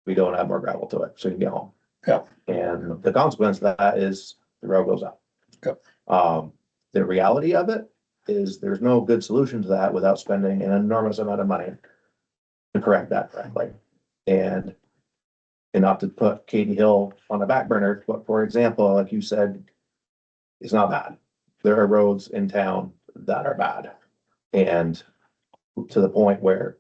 we don't have more gravel to it, so you can get home. Yeah. And the consequence of that is the road goes up. Yep. The reality of it is there's no good solution to that without spending an enormous amount of money to correct that correctly. And not to put Katy Hill on the back burner, but for example, like you said, it's not bad. There are roads in town that are bad. And to the point where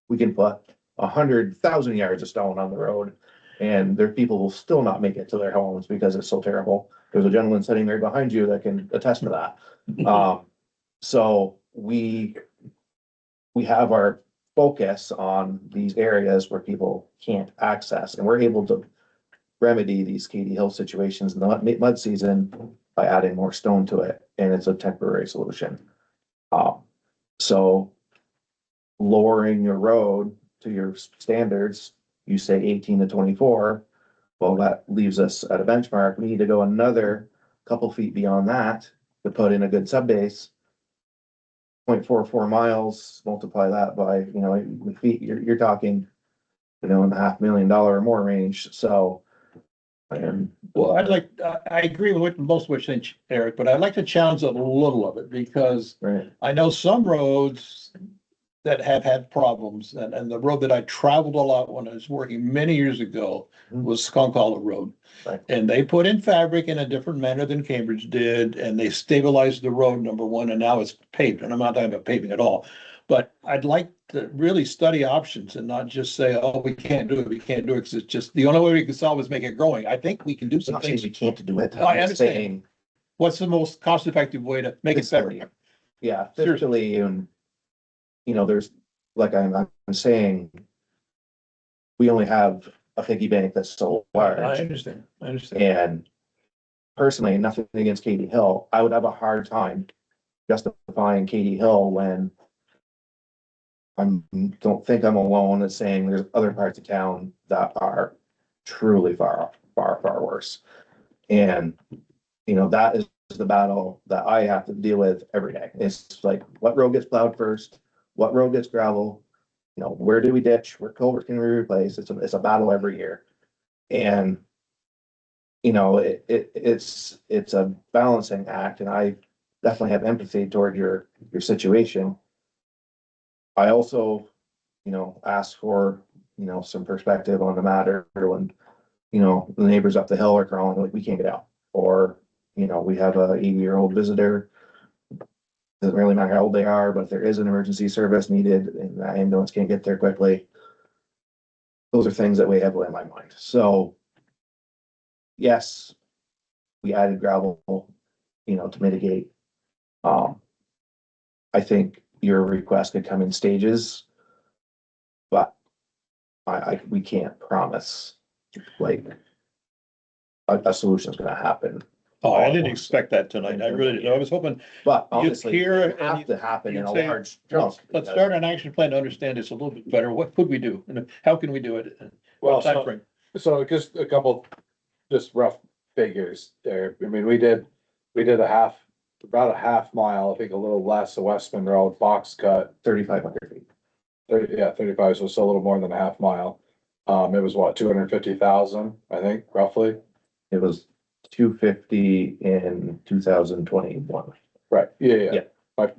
we can put 100,000 yards of stone on the road and their people will still not make it to their homes because it's so terrible. There's a gentleman sitting right behind you that can attest to that. So we have our focus on these areas where people can't access, and we're able to remedy these Katy Hill situations in the mud season by adding more stone to it, and it's a temporary solution. So lowering your road to your standards, you say 18 to 24, well, that leaves us at a benchmark. We need to go another couple feet beyond that to put in a good subbase. 0.44 miles, multiply that by, you know, the feet, you're talking, you know, in the $500,000 or more range, so. And Well, I agree with most of what you're saying, Eric, but I'd like to challenge a little of it because right, I know some roads that have had problems, and the road that I traveled a lot when I was working many years ago was Skunk Hollow Road. Right. And they put in fabric in a different manner than Cambridge did, and they stabilized the road, number one, and now it's paved, and I'm not talking about paving at all. But I'd like to really study options and not just say, oh, we can't do it, because it's just, the only way we can solve is make it growing. I think we can do I'm some not saying things. we can't do it. No, I I'm understand. saying What's the most cost-effective way to make it fiscally. better? Yeah, Seriously. fiscally, and, you know, there's, like I'm saying, we only have a piggy bank that's so I large. understand, And personally, nothing against Katy Hill, I would have a hard time justifying Katy Hill when don't think I'm alone in saying there's other parts of town that are truly far worse. And, you know, that is the battle that I have to deal with every day. It's like, what road gets plowed first? What road gets gravel? You know, where do we ditch? Where culvert can we replace? It's a battle every year. And, you know, it's a balancing act, and I definitely have empathy toward your situation. I also, you know, ask for, you know, some perspective on the matter when, you know, the neighbors up the hill are crawling, like, we can't get out. Or, you know, we have a 80-year-old visitor. Doesn't really matter how old they are, but if there is an emergency service needed and the ambulance can't get there quickly, those are things that weigh heavily in my mind. So, yes, we added gravel, you know, to mitigate. I think your request could come in stages, but we can't promise like a solution is gonna happen. Oh, I didn't expect that tonight. I really didn't. I was hoping But you'd obviously, hear it and have to happen in you'd a say, large let's chunk. start an action plan to understand this a little bit better. What could we do? And how can we do it? And Well, what timeframe? so just a couple, just rough figures there. I mean, we did about a half mile, I think a little less, of Westman Road, box cut. 3,500 feet. 35, so it's a little more than a half mile. It was what, 250,000, I think, roughly. It was 250 in 2021. Right, yeah. Yeah.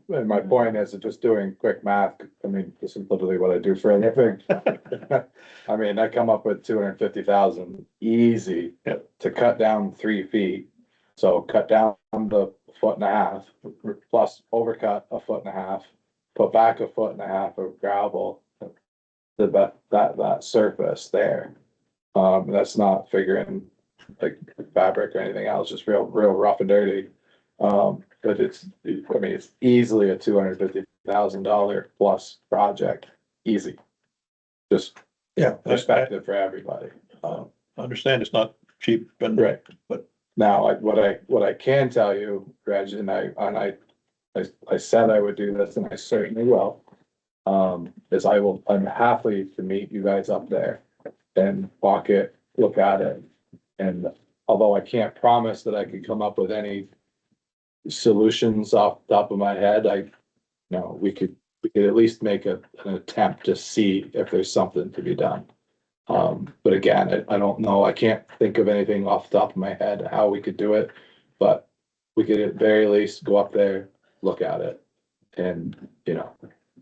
My point is that just doing quick math, I mean, this is literally what I do for a living. I mean, I come up with 250,000 easy to cut down 3 feet. So cut down the 1.5 foot plus overcut a 1.5 foot, put back a 1.5 foot of gravel. That surface there. That's not figuring like fabric or anything else, just real rough and dirty. But it's easily a $250,000 plus project, easy. Just perspective for everybody. Understand it's not cheap and. Right. But now, what I can tell you, Reg, and I said I would do this, and I certainly will. I'm happy to meet you guys up there and walk it, look at it. And although I can't promise that I could come up with any solutions off the top of my head, we could at least make an attempt to see if there's something to be done. But again, I don't know, I can't think of anything off the top of my head how we could do it, but we could at very least go up there, look at it, and, you know,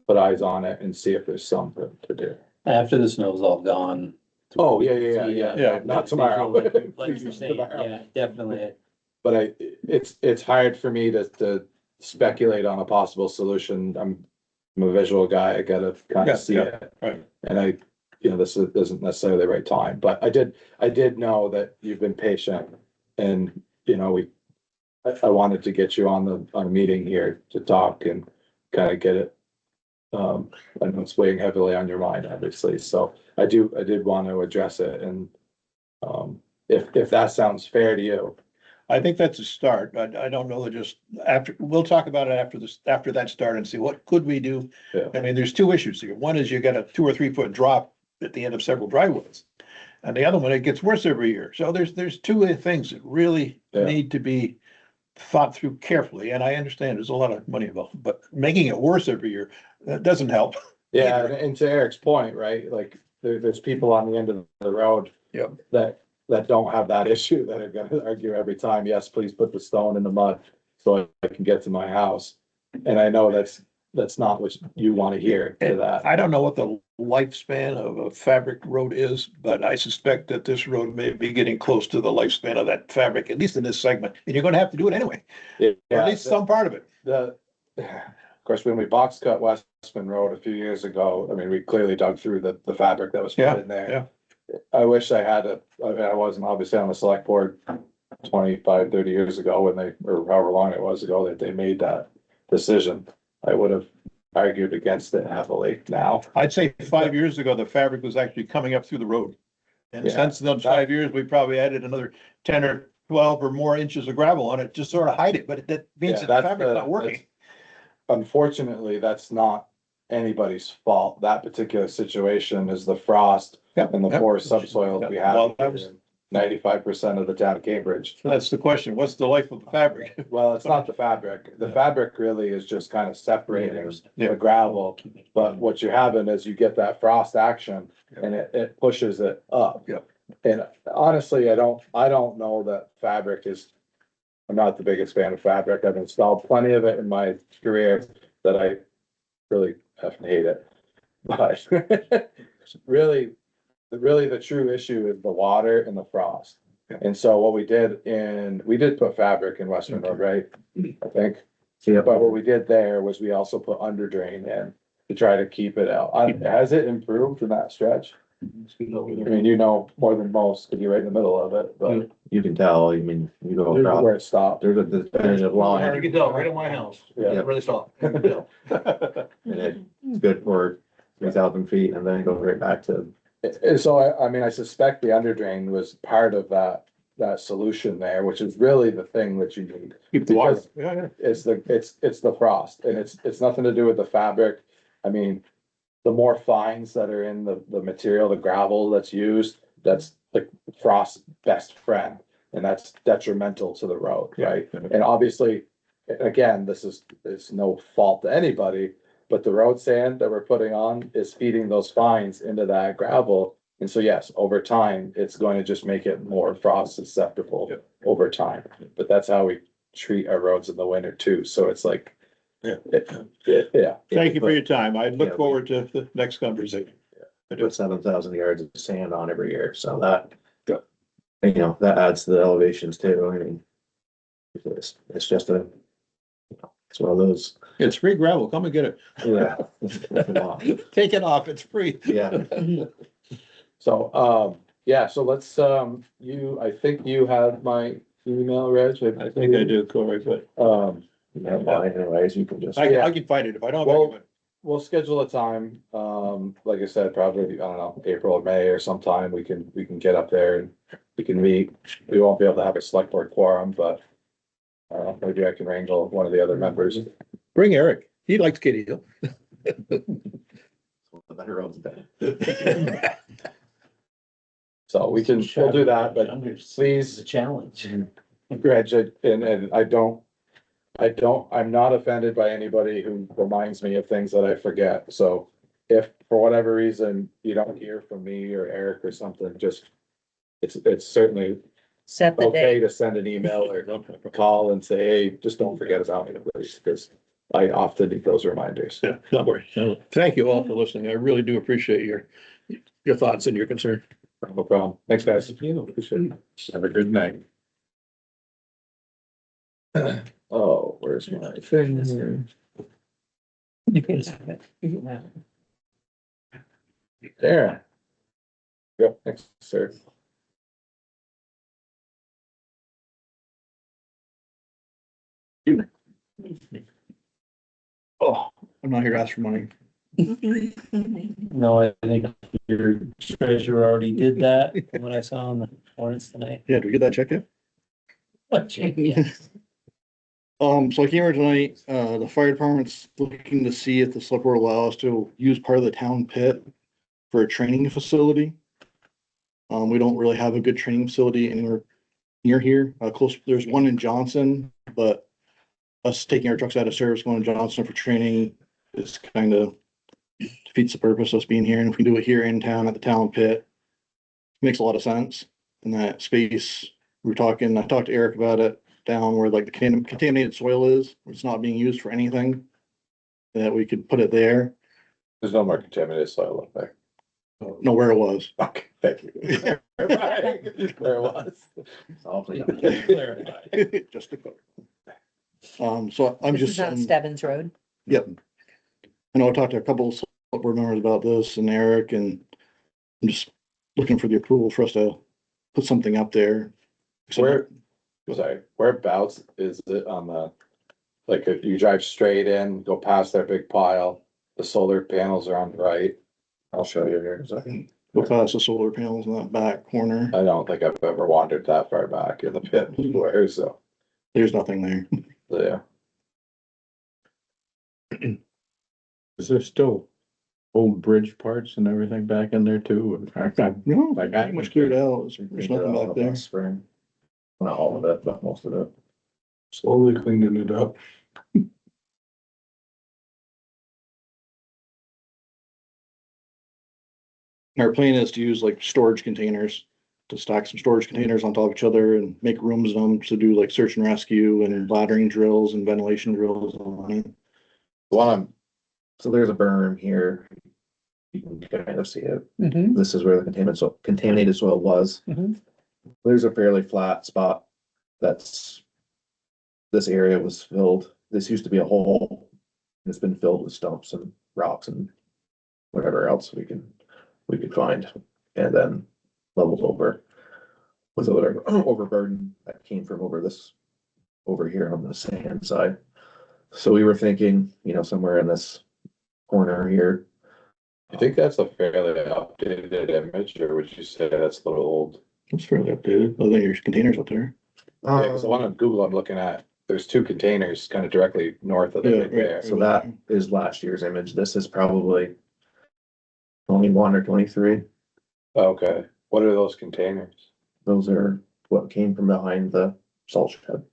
put eyes on it and see if there's something to do. After the snow's all gone. Oh, yeah, not tomorrow. Like you're saying, yeah, definitely. But it's hard for me to speculate on a possible solution. I'm a visual guy, I gotta kind of see it. Right. And this isn't necessarily the right time, but I did know that you've been patient and, you know, I wanted to get you on a meeting here to talk and kind of get it. I know it's weighing heavily on your mind, obviously, so I did want to address it and, if that sounds fair to you. I think that's a start. I don't know that just after, we'll talk about it after this, after that start and see what could we do. Yeah. I mean, there's two issues here. One is you got a 2 or 3 foot drop at the end of several driveways. And the other one, it gets worse every year. So there's two things that really Yeah. need to be thought through carefully. And I understand there's a lot of money involved, but making it worse every year, that doesn't help. Yeah, and to Eric's point, right, like, there's people on the end of the road. Yep. That don't have that issue, that are gonna argue every time, yes, please put the stone in the mud so I can get to my house. And I know that's not what you wanna hear to that. I don't know what the lifespan of a fabric road is, but I suspect that this road may be getting close to the lifespan of that fabric, at least in this segment. And you're gonna have to do it anyway, or Yeah, at least some part of it. of course, when we box cut Westman Road a few years ago, I mean, we clearly dug through the fabric that was put in there. Yeah. I wish I had I mean, I wasn't obviously on the select board 25, 30 years ago when they, or however long it was ago that they made that decision. I would have argued against it heavily now. I'd say 5 years ago, the fabric was actually coming up through the road. And Yeah. since those 5 years, we probably added another 10 or 12 or more inches of gravel on it, just sort of hide it, but that means Yeah, that the fabric's not working. Unfortunately, that's not anybody's fault. That particular situation is the frost Yep, and the yep. poor subsoil we Well, have. that was- 95% of the town of Cambridge. So that's the question. What's the life of the fabric? Well, it's not the fabric. The fabric really is just kind of separating Yeah. the gravel. But what you're having is you get that frost action and it pushes it up. Yep. And honestly, I don't know that fabric is, I'm not the biggest fan of fabric. I've installed plenty of it in my career that I really effing hate it. But really the true issue is the water and the frost. Yeah. And so what we did put fabric in Western Road, right? I think. Yeah. But what we did there was we also put under drain in to try to keep it out. Has it improved in that stretch? I mean, you know more than most, because you're right in the middle of it, but You can tell, I mean, you go there's across, where it stopped. there's a definitive line. You can tell, right at my house. Yeah. Really saw. it. And it's good for 3,000 feet and then it goes right back to, And so I mean, I suspect the under drain was part of that solution there, which is really the thing that you need. Keep the water. Because Yeah, yeah. it's the frost and it's nothing to do with the fabric. I mean, the more fines that are in the material, the gravel that's used, that's like frost's best friend. And that's detrimental to the road, right? And obviously, again, it's no fault to anybody, but the road sand that we're putting on is feeding those fines into that gravel. And so, yes, over time, it's going to just make it more frost susceptible over time. But that's how we treat our roads in the winter too. So it's like, Yeah. yeah. Thank you for your time. I Yeah, look forward to the next conversation. I put 7,000 yards of sand on every year, so that, you know, that adds to the elevations too, I mean. It's just it's one of those, It's free gravel. Come and get it. yeah. It's a lot. Take it off. It's free. Yeah, So, yeah, so let's, I think you have my email, Reg. I think I do, Corey, but you have mine anyways, you can just. I can fight it if I don't. Well, we'll schedule a time, like I said, probably, I don't know, April or May or sometime, we can get up there and we can meet. We won't be able to have a select board quorum, but maybe I can wrangle one of the other members. Bring Eric. He likes Katie Hill. The better roads better. So we'll do that, but please, The challenge. Reg, and I'm not offended by anybody who reminds me of things that I forget. So if for whatever reason you don't hear from me or Eric or something, just, it's certainly Set the okay date. to send an email or call and say, hey, just don't forget about me, please, because I often need those reminders. Yeah, don't worry. Thank you all for listening. I really do appreciate your thoughts and your concern. No problem. Thanks, guys. Appreciate it. Have a good night. Oh, where's my thing here? You can have it. You can have it. There. Yep, thanks, sir. Oh, I'm not here to ask for money. No, I think your treasurer already did that, from what I saw on the warrants tonight. Yeah, did we get that check yet? Yeah. So I came here tonight, the fire department's looking to see if the select board allow us to use part of the town pit for a training facility. We don't really have a good training facility anywhere near here, close, there's one in Johnson, but us taking our trucks out of service, going to Johnson for training is kind of defeats the purpose of us being here, and if we do it here in town at the town pit, makes a lot of sense in that space. I talked to Eric about it, down where like the contaminated soil is, it's not being used for anything. That we could put it there, There's no more contaminated soil up there. know where it was. Okay, thank you. There it was. All clean. Just to cover. So I'm This is just, on Stebbins Road. yep. I know I talked to a couple of select board members about this and Eric, and I'm just looking for the approval for us to put something up there. Whereabouts is it on the, like, if you drive straight in, go past that big pile, the solar panels are on the right. I'll show you here in a second. Go past the solar panels in that back corner. I don't think I've ever wandered that far back in the pit before, so, There's nothing there. yeah. Is there still old bridge parts and everything back in there too? No, Like, pretty much cleared out. There's nothing back there. Spring. Not all of it, but most of it. Slowly cleaning it up. Our plan is to use like storage containers, to stack some storage containers on top of each other and make rooms in them to do like search and rescue and laddering drills and ventilation drills on it. So there's a berm here. You can kind of see it. Mhm. This is where the contaminated soil was. Mhm. There's a fairly flat spot this area was filled. This used to be a hole. It's been filled with stumps and rocks and whatever else we could find, and then leveled over with other overburden that came from over here on the sand side. So we were thinking, somewhere in this corner here. You think that's a fairly updated image, or would you say that's a little old? It's fairly updated. I think there's containers up there. Yeah, because the one on Google I'm looking at, there's two containers kind of directly north of it Yeah, right there. So that is last year's image. This is probably 21 or 23. Okay, what are those containers? Those are what came from behind the salt shed.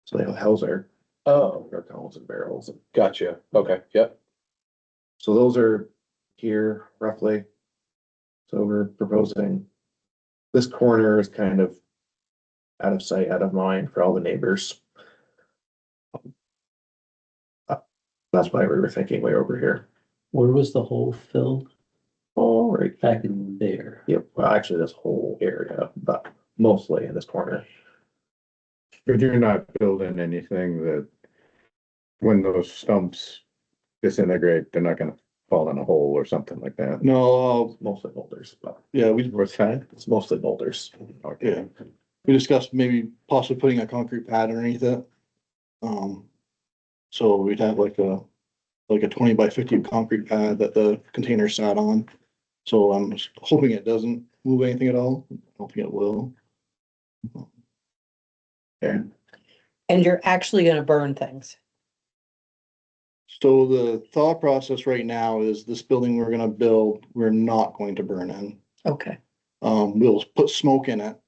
So they house our columns and barrels. Gotcha, okay, yep. So those are here roughly. So we're proposing, this corner is kind of out of sight, out of mind for all the neighbors. That's why we were thinking way over here. Where was the hole filled? Oh, right. Back in there. Yep, well, actually this whole area, but mostly in this corner. But you're not building anything that when those stumps disintegrate, they're not gonna fall in a hole or something like that. No, Mostly boulders, but yeah, What's that? it's mostly boulders. yeah. We discussed maybe possibly putting a concrete pad underneath it. So we'd have like a 20 by 50 concrete pad that the container sat on. So I'm just hoping it doesn't move anything at all. I don't think it will. Yeah. And you're actually gonna burn things. So the thought process right now is this building we're gonna build, we're not going to burn in. Okay. We'll put smoke in it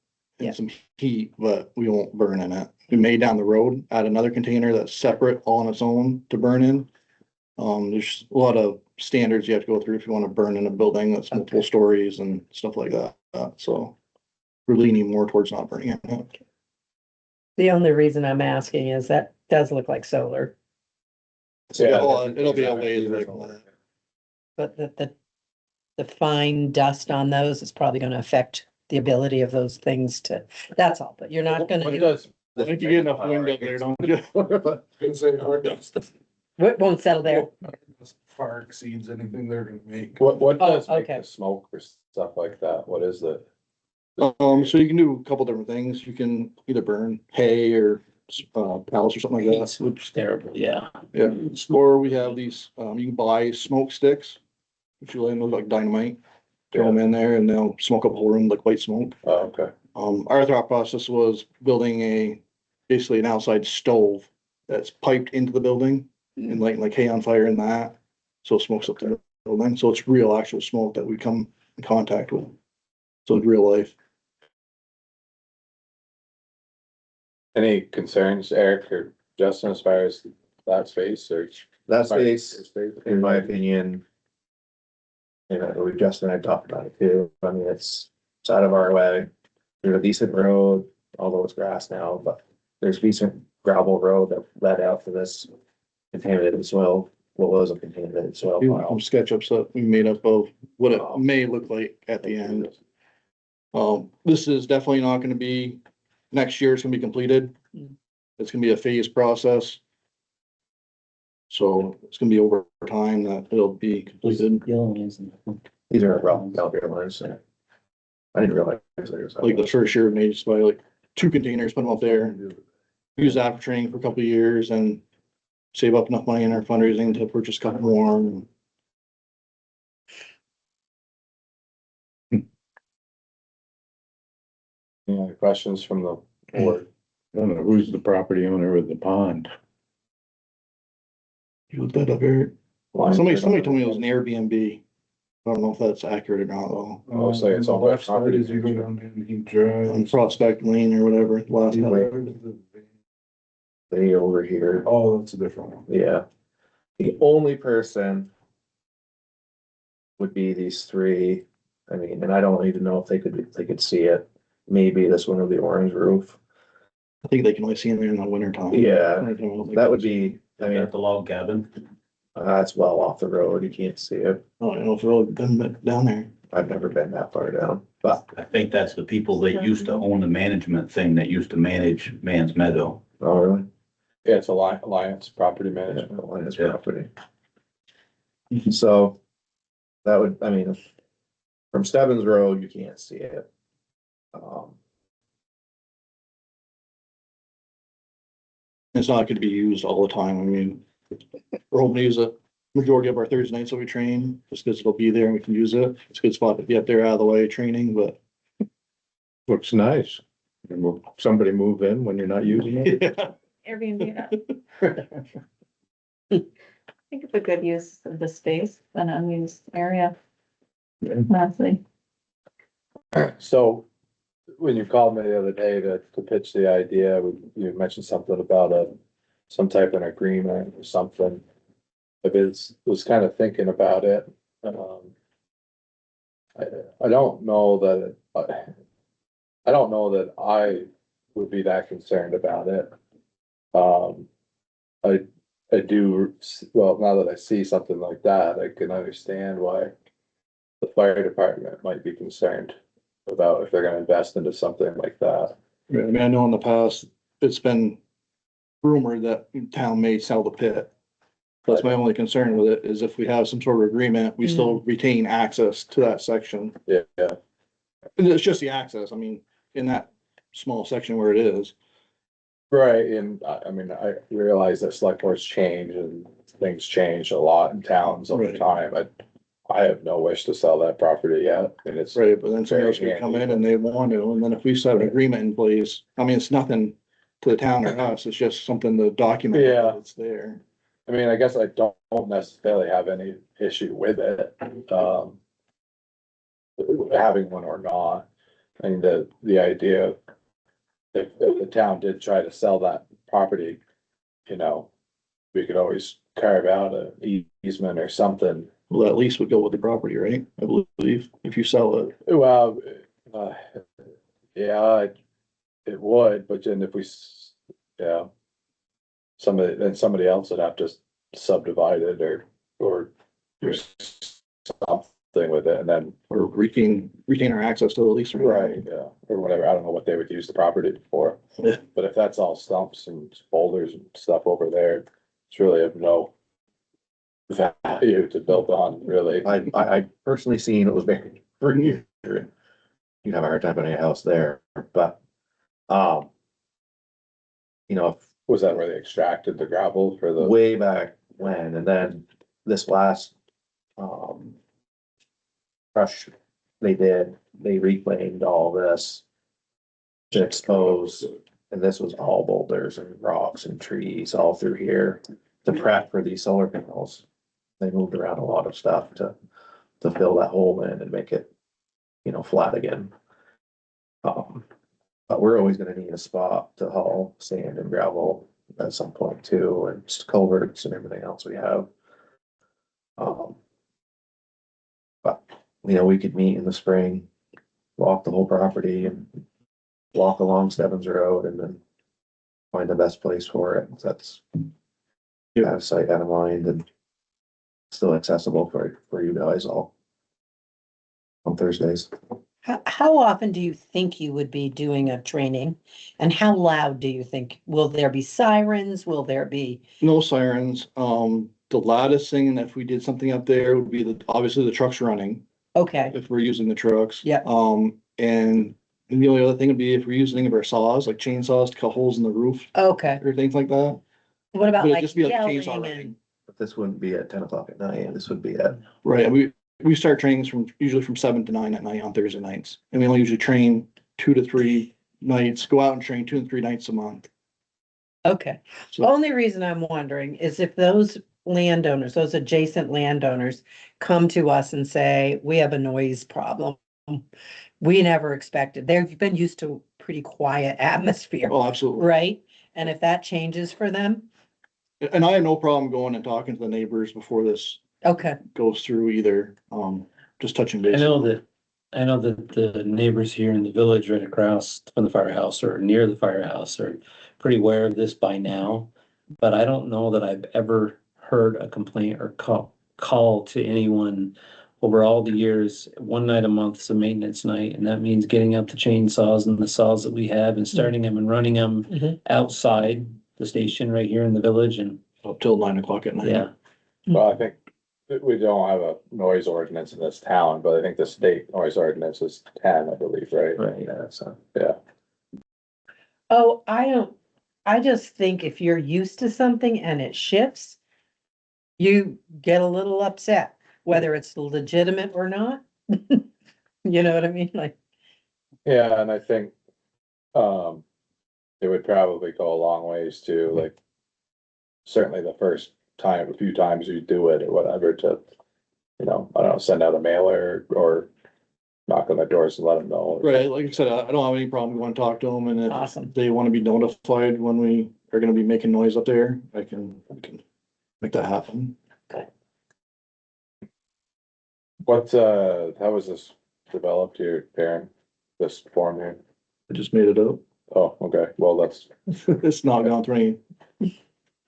Yeah. and some heat, but we won't burn in it. We may down the road add another container that's separate all on its own to burn in. There's a lot of standards you have to go through if you want to burn in a building that's multiple stories and stuff like that. So we're leaning more towards not burning it. The only reason I'm asking is that does look like solar, Yeah, It'll be a ways away from that. but the fine dust on those is probably gonna affect the ability of those things to, that's all, but you're not What gonna, does, I think you get enough wind up there, don't you? Can say hard dust. it won't settle there. Far exceeds anything they're gonna make. what does Oh, make okay. the smoke or stuff like that? What is it? So you can do a couple different things. You can either burn hay or palace or something like that. Smoke's terrible, yeah. Yeah, or we have these, you can buy smoke sticks. If you let them look like dynamite, throw them in there and they'll smoke up a whole room like white smoke. Oh, okay. Our thought process was building basically an outside stove that's piped into the building and lighting like hay on fire in that. So it smokes up the building. So it's real actual smoke that we come in contact with. So it's real life. Any concerns, Eric or Justin, as far as that space or? That space, in my opinion, you know, Justin and I talked about it too. I mean, it's out of our way. There's a decent road, although it's grass now, but there's decent gravel road that led out to this contaminated soil. What was a contaminated soil pile. Some SketchUps that we made up of what it may look like at the end. This is definitely not gonna be, next year it's gonna be completed. It's gonna be a phased process. So it's gonna be over time that it'll be completed. These are rough caliber lines. I didn't realize there was. Like the first year, we just buy like 2 containers, put them up there. Use that for training for a couple of years and save up enough money in our fundraising to purchase a couple more. Any other questions from the board? I don't know, who's the property owner with the pond? You looked that up, Eric? Somebody told me it was an Airbnb. I don't know if that's accurate or not though. I'll say it's On all the left about side as you go down Manheim Drive. On Prospect Lane or whatever, last They over here, Oh, that's a different one. yeah. The only person would be these three. I mean, and I don't even know if they could see it. Maybe this one with the orange roof. I think they can only see in there in the winter time. Yeah, that would be, I mean, the log cabin. that's well off the road. You can't see it. I don't know if it'll been down there. I've never been that far down, but I think that's the people that used to own the management thing that used to manage Man's Meadow. oh, really? Yeah, it's Alliance Property Management. Alliance property. So that would, I mean, from Stebbins Road, you can't see it. It's not gonna be used all the time. I mean, we're hoping to use a majority of our Thursday nights that we train, just because it'll be there and we can use it. It's a good spot to be up there out of the way training, but. Looks nice. And will somebody move in when you're not using it? Yeah. Airbnb that. I think it's a good use of the space, an unused area. Honestly. So when you called me the other day to pitch the idea, you mentioned something about some type of agreement or something. I was kind of thinking about it. I don't know that, I don't know that I would be that concerned about it. I do, well, now that I see something like that, I can understand why the fire department might be concerned about if they're gonna invest into something like that. I mean, I know in the past, it's been rumored that town may sell the pit. That's my only concern with it, is if we have some sort of agreement, we still retain access to that section. Yeah, And it's just the access, I mean, in that small section where it is. right, and I mean, I realize that select boards change and things change a lot in towns over Right. time, I have no wish to sell that property yet, and it's. Right, but then somebody else very could come handy. in and they want to, and then if we set an agreement in place, I mean, it's nothing to the town or us, it's just something to document Yeah. that it's there. I mean, I guess I don't necessarily have any issue with it, having one or not. I mean, the idea, if the town did try to sell that property, you know, we could always carve out an easement or something. Well, at least would go with the property, right? I believe, if you sell it. Well, yeah, it would, but then if yeah. Somebody else would have to subdivide it or do something with it and then. Or retain our access to the lease. Right, yeah, or whatever, I don't know what they would use the property for, Yeah. but if that's all stumps and boulders and stuff over there, it's really of no value to build on, really. I personally seen it was buried for years. You'd have a hard time putting a house there, but, you know, Was that where they extracted the gravel for the? way back when, and then this last, crush they reclaimed all this to expose, and this was all boulders and rocks and trees all through here to prep for these solar panels. They moved around a lot of stuff to fill that hole in and make it, you know, flat again. But we're always gonna need a spot to haul sand and gravel at some point too, and just culverts and everything else we have. But, you know, we could meet in the spring, walk the whole property and walk along Stebbins Road and then find the best place for it. That's out of sight, out of mind, and still accessible for you guys all on Thursdays. How often do you think you would be doing a training? And how loud do you think? Will there be sirens? Will there be? No sirens. The loudest thing, if we did something up there, would be obviously the trucks running, Okay, if we're using the trucks. Yeah. And the only other thing would be if we're using any of our saws, like chainsaws to cut holes in the roof okay. or things like that. What about But it'd like just be like yelling chainsaw running. and? But this wouldn't be at 10 o'clock at night, this would be at, Right, and we start trainings usually from 7 to 9 at night on Thursday nights. And we only usually train 2 to 3 nights, go out and train 2 and 3 nights a month. Okay, So- only reason I'm wondering is if those landowners, those adjacent landowners come to us and say, we have a noise problem. We never expected, they've been used to pretty quiet atmosphere, Oh, absolutely. right? And if that changes for them, And I have no problem going and talking to the neighbors before this okay, goes through either, just touching base. I know that the neighbors here in the village right across from the firehouse or near the firehouse are pretty aware of this by now. But I don't know that I've ever heard a complaint or call to anyone over all the years. One night a month is a maintenance night, and that means getting out the chainsaws and the saws that we have and starting them and running them Mhm. outside the station right here in the village and, Up till 9 o'clock at night. yeah. Well, I think that we don't have a noise ordinance in this town, but I think the state noise ordinance is 10, I believe, right? Right. yeah, so. Yeah. oh, I just think if you're used to something and it shifts, you get a little upset, whether it's legitimate or not. You know what I mean? Like, Yeah, and I think, it would probably go a long ways to like, certainly the first time, a few times you do it or whatever to, you know, I don't know, send out a mailer or knock on the doors and let them know. Right, like I said, I don't have any problem going to talk to them, and if Awesome. they want to be notified when we are gonna be making noise up there, I can make that happen. What, how was this developed here, Karen? This form here? I just made it up. Oh, okay, well, that's, It's not gone through any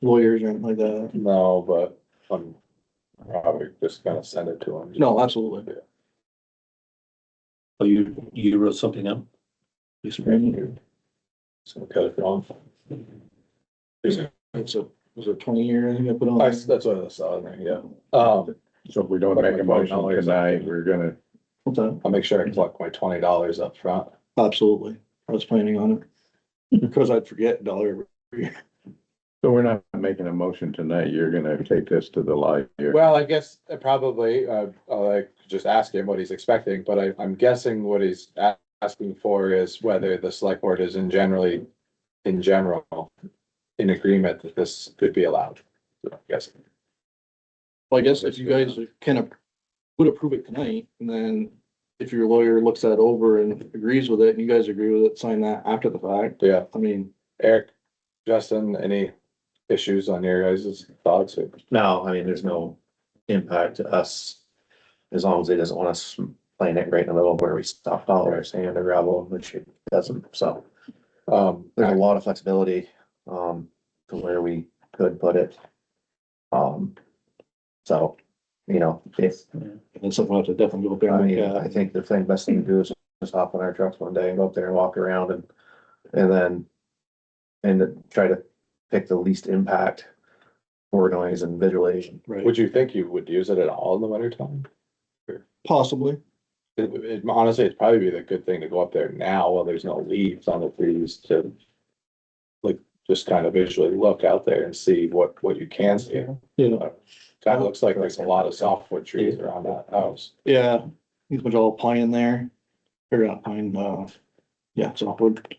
lawyers or anything like that. no, but I'm probably just gonna send it to them. No, absolutely. Oh, you wrote something up? So cut it off. It's was it 20 year, I think I put on. That's what I saw in there, yeah. So if we don't make a motion tonight, we're gonna, What's that? I'll make sure I collect my $20 up front. Absolutely. I was planning on it. Because I'd forget $1 every year. so we're not making a motion tonight, you're gonna take this to the light here. Well, I guess probably, I'll like just ask him what he's expecting, but I'm guessing what he's asking for is whether the select board is in general, in agreement that this could be allowed. I guess. Well, I guess if you guys would approve it tonight, and then if your lawyer looks that over and agrees with it, and you guys agree with it, sign that after the fact. Yeah, I mean, Eric, Justin, any issues on your guys' thoughts? No, I mean, there's no impact to us as long as he doesn't want us playing it right in the middle of where we stopped all our sand or gravel, which it doesn't, so. There's a lot of flexibility, to where we could put it. So, you know, if, it's something I have to definitely go up there I and mean, look I at. think the best thing to do is just hop on our trucks one day and go up there and walk around and then. And try to pick the least impact for noise and visualization. Right, Would you think you would use it at all in the winter time? possibly. Honestly, it'd probably be the good thing to go up there now while there's no leaves on the trees to. Like, just kind of visually look out there and see what you can see. Yeah. Kind of looks like there's a lot of softwood trees around that house. Yeah, these much all pine in there, or not pine, yeah, softwood.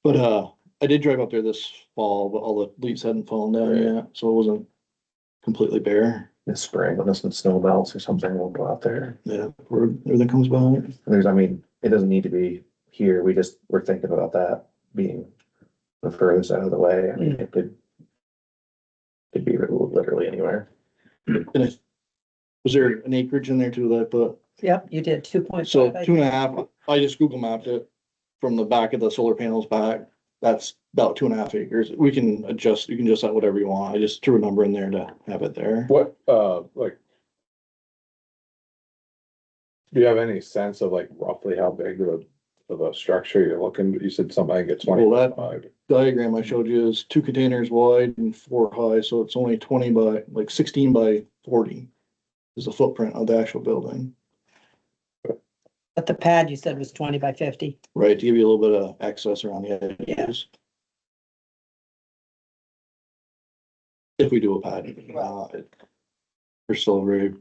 But, I did drive up there this fall, but all the leaves hadn't fallen down Right. yet, so it wasn't completely bare. This spring, when there's some snow melts or something, we'll go out there. Yeah, where everything comes by. There's, I mean, it doesn't need to be here. We're thinking about that being the furthest out of the way. I mean, it could be literally anywhere. And was there an acreage in there too that I put? Yep, you did 2.5. So 2.5, I just Google mapped it from the back of the solar panels back. That's about 2.5 acres. We can adjust, you can adjust that whatever you want. I just threw a number in there to have it there. What, like, do you have any sense of like roughly how big of a structure you're looking? You said something like it's Well, that- 25. Diagram I showed you is 2 containers wide and 4 high, so it's only 20 by, like 16 by 40 is the footprint of the actual building. But the pad you said was 20 by 50. Right, to give you a little bit of access around the edges. If we do a pad, we're still very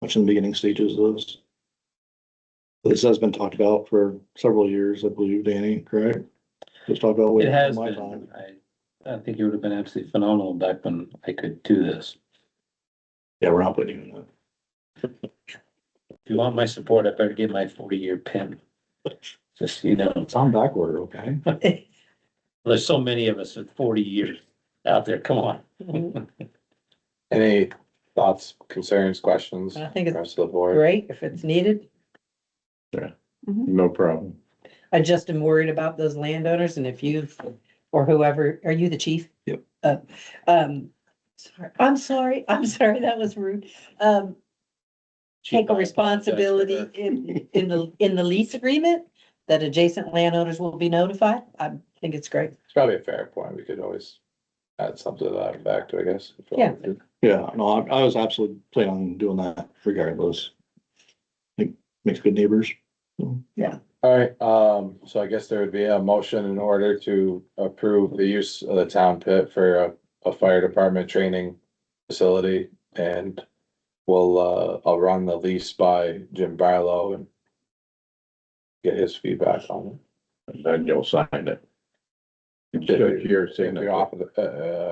much in the beginning stages of this. This has been talked about for several years, I believe, Danny, correct? Just talked about. It has my been. time. I think it would have been absolutely phenomenal back when I could do this. Yeah, we're not putting you in that. If you want my support, I better get my 40-year pin. Just, you know, It's on back order, okay? there's so many of us with 40 years out there. Come on. Any thoughts, concerns, questions? I think it's Rest of the board? Great, if it's needed. No problem. I just am worried about those landowners and if you or whoever, are you the chief? Yep. Sorry, that was rude. Take a responsibility in the lease agreement that adjacent landowners will be notified. I think it's great. It's probably a fair point. We could always add something to that effect, I guess. if you Yeah. wanted to. Yeah, no, I was absolutely planning on doing that regardless. I think makes good neighbors. So, All right, so I guess there would be a motion in order to approve the use of the town pit for a fire department training facility. And I'll run the lease by Jim Barlow and get his feedback on And then you'll sign it. it. You're If saying you author-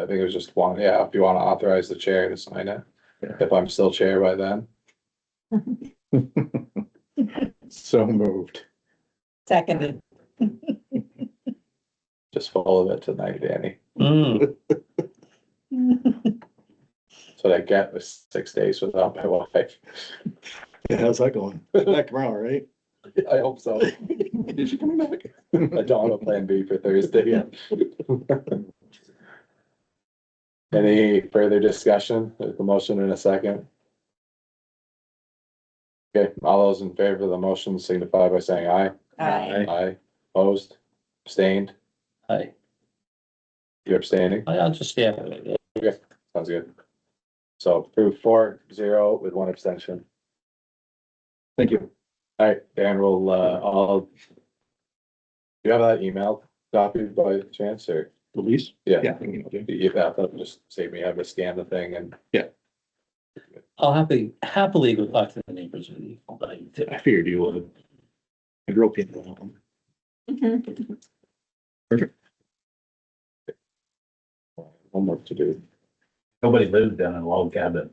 I think it was just one, yeah, if you wanna authorize the chair to sign it, if I'm still chair by then. So moved. Seconded. Just full of it tonight, Danny. That's what I get with 6 days without my wife. yeah, how's that going? Back tomorrow, right? I hope so. Is she coming back? I don't have a plan B for Thursday yet. Any further discussion? There's a motion in a second. Okay, all those in favor of the motion signify by saying aye. Aye, opposed, abstained, Hi. you're abstaining, I'll just, yeah. sounds good. So approved 4-0 with one abstention. Thank you. All right, Dan, do you have that email copy by chance or? The lease? Yeah. Yeah. you know, okay. That'll just save me having to scan the thing and. I'll happily go talk to the neighbors with you. I figured you would. I grew up in that one. Perfect. Homework to do. Nobody lives down in a log cabin.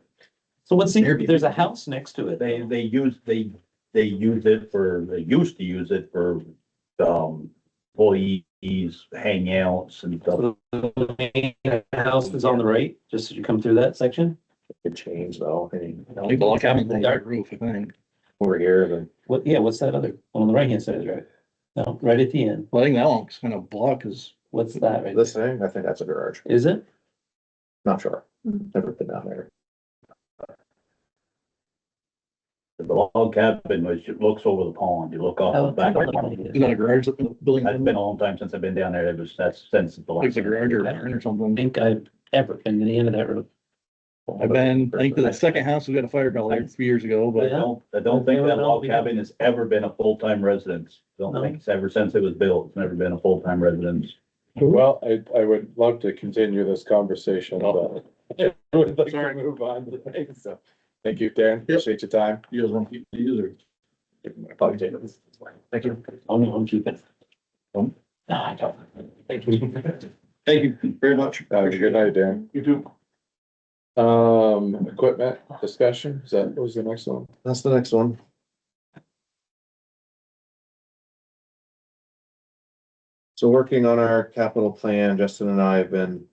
So what's there's a house next to it. They use it for, they used to use it for, employees, hangouts and stuff. The house is on the right, just as you come through that section. It changed though. I mean, I think the log cabin, dark roof, I think. over here, then What's that other, one on the right hand side of the drive? No, right at the end. Well, I think that one's kind of block is. What's that right? this thing, I think that's a garage. Is it? Not sure. Never been down there. The log cabin was, it looks over the pond. You look off the back. Is that a garage up in the building? It's been a long time since I've been down there. That's since the Like last. the garage or barn or I something. think I've ever been to the end of that road. I've been, I think to the second house we got a fire belly a few years ago, but I don't think that log cabin has ever been a full-time residence. Don't think it's ever since it was built. It's never been a full-time residence. Well, I would love to continue this conversation, but I would like to Sorry. move on to things, so. Thank you, Dan. Appreciate your time. You guys want to keep these or? Probably take this. Thank you. Oh, no, I'm keeping. Um, No, I don't. Thank you. Thank you very much. Have a good night, Dan. You too. Equipment discussion, is that, what was the next one? That's the next one. So working on our capital plan, Justin and I have been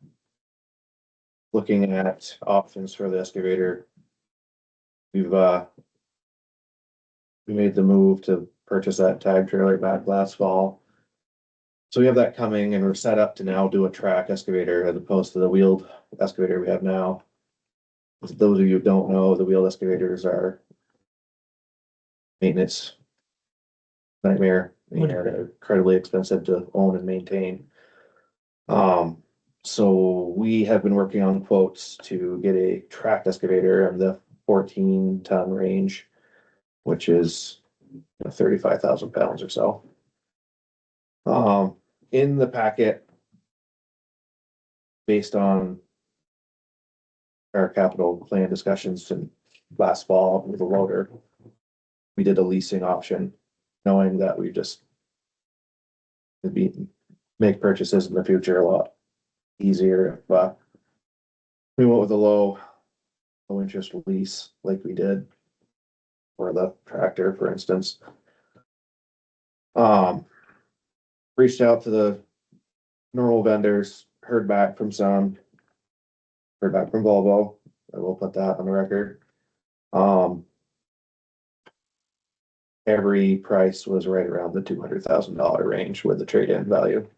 looking at options for the excavator. We made the move to purchase that tag trailer back last fall. So we have that coming and we're set up to now do a track excavator as opposed to the wheeled excavator we have now. As those of you who don't know, the wheeled excavators are maintenance nightmare, and they're incredibly expensive to own and maintain. So we have been working on quotes to get a track excavator of the 14-ton range, which is 35,000 pounds or so. In the packet, based on our capital plan discussions in last fall with the loader, we did a leasing option, knowing that we just would be make purchases in the future a lot easier if we went with a low interest lease like we did for the tractor, for instance. Reached out to the normal vendors, heard back from some, heard back from Volvo. I will put that on the record. Every price was right around the $200,000 range with the trade-in value.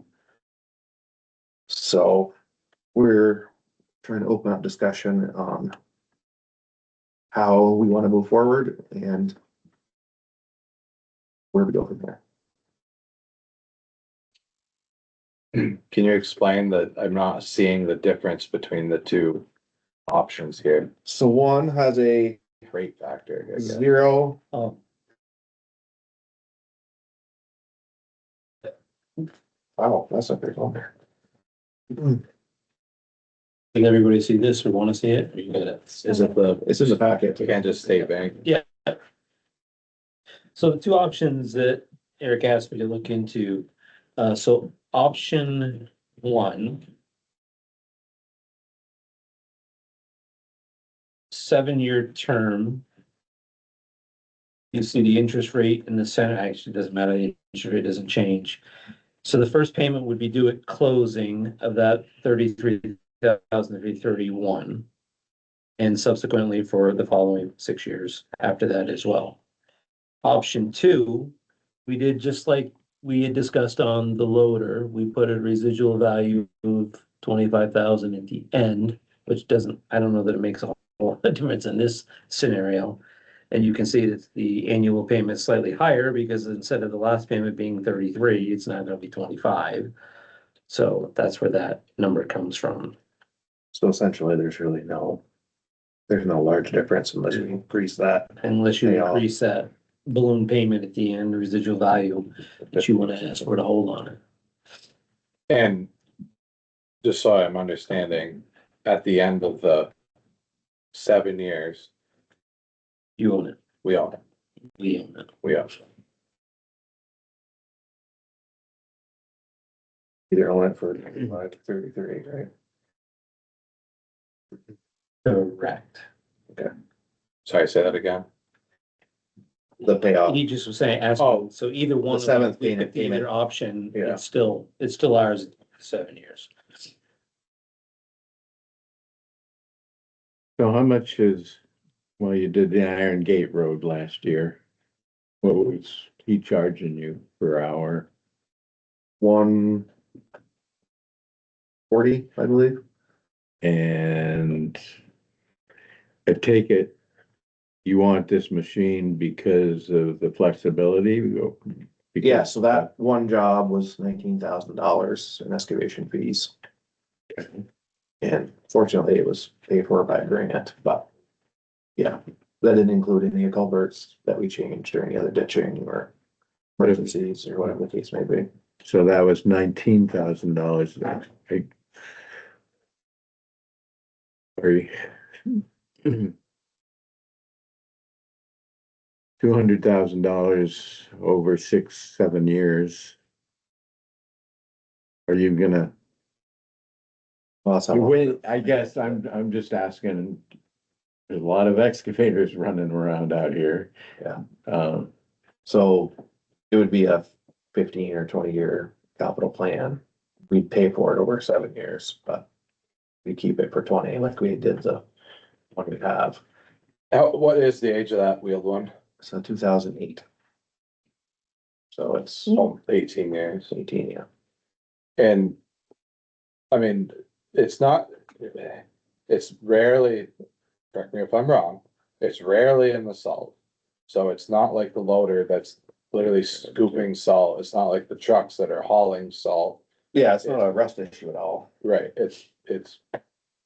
So we're trying to open up discussion on how we want to move forward and where we go from there. Can you explain that I'm not seeing the difference between the two options here? So one has a Rate factor, I guess. 0. Oh, Oh, that's a big one. did everybody see this or want to see it? Or you got it? It's in the packet. You can't just state bank. Yeah. So the two options that Eric asked me to look into, so option one. 7-year term. You see the interest rate in the center, actually doesn't matter, the interest rate doesn't change. So the first payment would be due at closing of that 33,331. And subsequently for the following 6 years after that as well. Option two, we did just like we had discussed on the loader, we put a residual value of 25,000 at the end, which doesn't, I don't know that it makes a whole lot of difference in this scenario. And you can see that the annual payment is slightly higher because instead of the last payment being 33, it's not gonna be 25. So that's where that number comes from. So essentially, there's no large difference unless we increase that. Unless you They all- increase that balloon payment at the end, residual value that you wanna ask for to hold on it. And just so I'm understanding, at the end of the 7 years, You own it, we own it, we own it. we own it. Either own it for 25 to 33, right? Correct. Sorry, say that again. The payoff. He just was saying, Oh, so either one. the seventh of them, we payment- pick either option, Yeah. it's still ours at 7 years. So how much well, you did the Iron Gate Road last year. What was he charging you per hour? 140, I believe. And I take it you want this machine because of the flexibility? Yeah, so that one job was $19,000 in excavation fees. And fortunately, it was paid for by a grant, but yeah, that didn't include any culverts that we changed or any other ditching or emergencies or whatever the case may be. So that was $19,000. Sorry. $200,000 over 6, 7 years. Are you gonna? Well, that's how- I guess I'm just asking. There's a lot of excavators running around out here. Yeah. Um, So it would be a 15 or 20-year capital plan. We'd pay for it over 7 years, but we keep it for 20 like we did the one we have. What is the age of that wheeled one? So 2008. So it's 18 years. 18, yeah. And, I mean, it's not, it's rarely, correct me if I'm wrong, it's rarely in the salt. So it's not like the loader that's literally scooping salt. It's not like the trucks that are hauling salt. Yeah, it's not a rust issue at all. Right, it's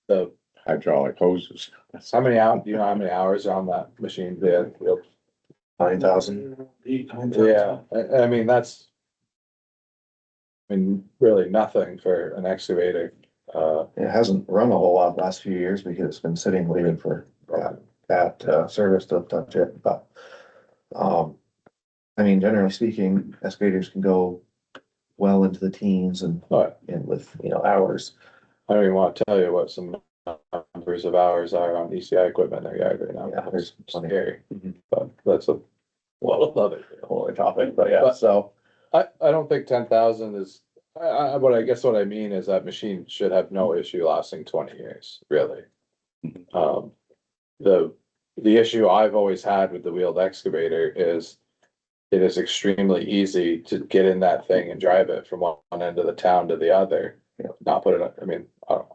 the, hydraulic hoses. how many out, do you know how many hours are on that machine? Yeah, 9,000. yeah, I mean, that's. I mean, really nothing for an excavator, It hasn't run a whole lot the last few years because it's been sitting waiting for that service to touch it, but. I mean, generally speaking, excavators can go well into the teens and but with, hours. I don't even want to tell you what some numbers of hours are on ECI equipment in their yard right now. Yeah, there's It's plenty. scary, Mhm. but that's a, well, love it. Whole other topic, but yeah, But- so. I don't think 10,000 is, I guess what I mean is that machine should have no issue lasting 20 years, really. The issue I've always had with the wheeled excavator is it is extremely easy to get in that thing and drive it from one end of the town to the other. Yeah. Not put it, I mean,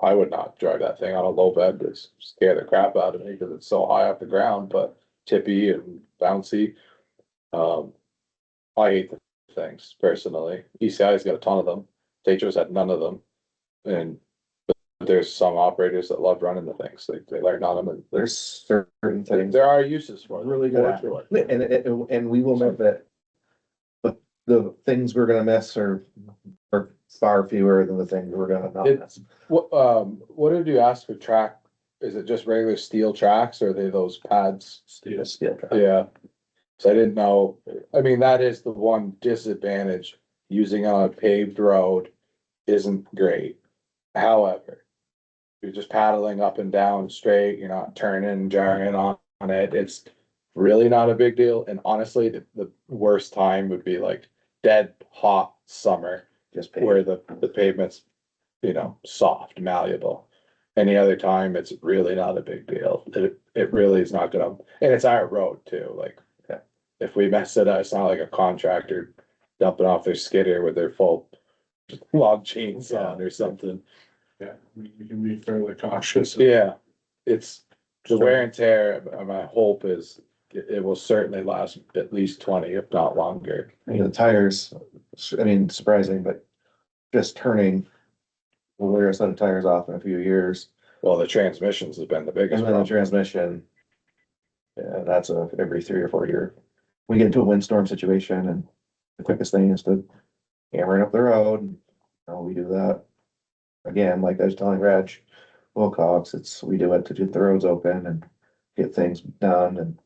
I would not drive that thing on a low bed, it's scare the crap out of me because it's so high off the ground, but tippy and bouncy. I hate the things personally. ECI's got a ton of them. Tetros had none of them. And but there's some operators that love running the things. They learn on them and There's certain things there are uses for them. really good at for it. And we will miss it. But the things we're gonna miss are far fewer than the things we're gonna not miss. What did you ask for track? Is it just regular steel tracks or are they those pads? Steel track. Yeah. So I didn't know, I mean, that is the one disadvantage, using on a paved road isn't great. However, you're just paddling up and down straight, you're not turning, jarring on it, it's really not a big deal, and honestly, the worst time would be like dead hot summer, Just where the pavement's, soft, malleable. Any other time, it's really not a big deal, it really is not gonna, and it's our road too, like. If we mess it up, it's not like a contractor dumping off their skidder with their full log chains on or something. Yeah, we can be fairly cautious. Yeah, it's the wear and tear, my hope is it will certainly last at least 20, if not longer. The tires, surprising, but just turning. We'll wear a set of tires off in a few years. Well, the transmissions has been the biggest And then the problem. transmission. Yeah, that's every 3 or 4 year. We get into a windstorm situation and the quickest thing is to hammer it up the road. We do that. Again, like I was telling Reg, Wilcox, we do it to get the roads open and get things done and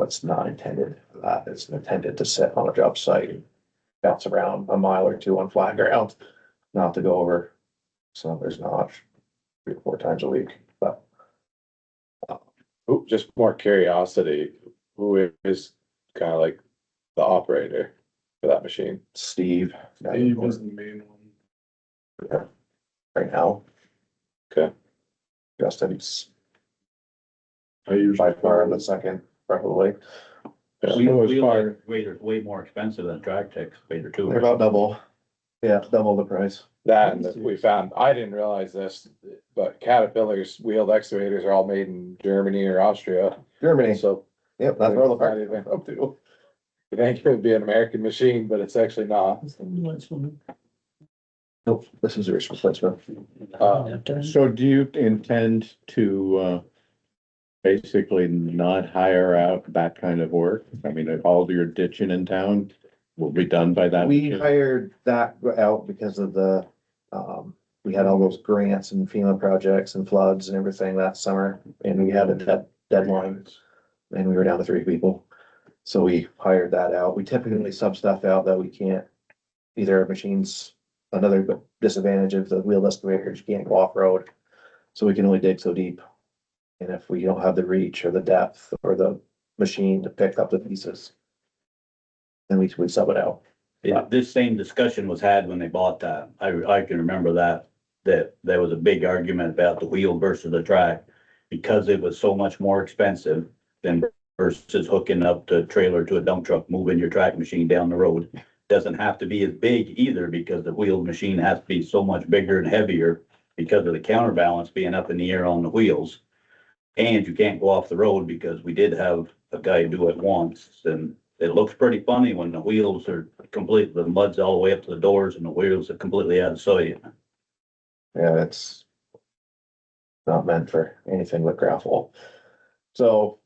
it's not intended for that. It's intended to sit on a job site and bounce around a mile or two on flat ground, not to go over. So there's not 3 or 4 times a week, but. Ooh, just more curiosity, who is kind of like the operator for that machine? Steve. Steve is the main one. Right now. Okay. Justin's I usually. by far the second, probably. Excavator's way more expensive than a tractor excavator too. They're about double. Yeah, double the price. That and we found, I didn't realize this, but Caterpillar's wheeled excavators are all made in Germany or Austria, Germany. so. Yep, that's where all the Not parts even- come to. You think it would be an American machine, but it's actually not. Nope, this is your replacement. So do you intend to, basically not hire out that kind of work? I mean, all your ditching in town, will be done by that? We hired that out because of we had all those grants and FEMA projects and floods and everything that summer, and we had a deadline. And we were down to 3 people. So we hired that out. We typically sub stuff out that we can't, either our machines, another disadvantage of the wheel excavators, you can't go off-road. So we can only dig so deep. And if we don't have the reach or the depth or the machine to pick up the pieces, then we sub it out. Yeah, this same discussion was had when they bought that. I can remember that there was a big argument about the wheel versus the track. Because it was so much more expensive than versus hooking up the trailer to a dump truck, moving your track machine down the road. Doesn't have to be as big either, because the wheeled machine has to be so much bigger and heavier because of the counterbalance being up in the air on the wheels. And you can't go off the road, because we did have a guy do it once, and it looks pretty funny when the wheels are complete, the mud's all the way up to the doors and the wheels are completely out of sight. Yeah, it's not meant for anything but gravel. So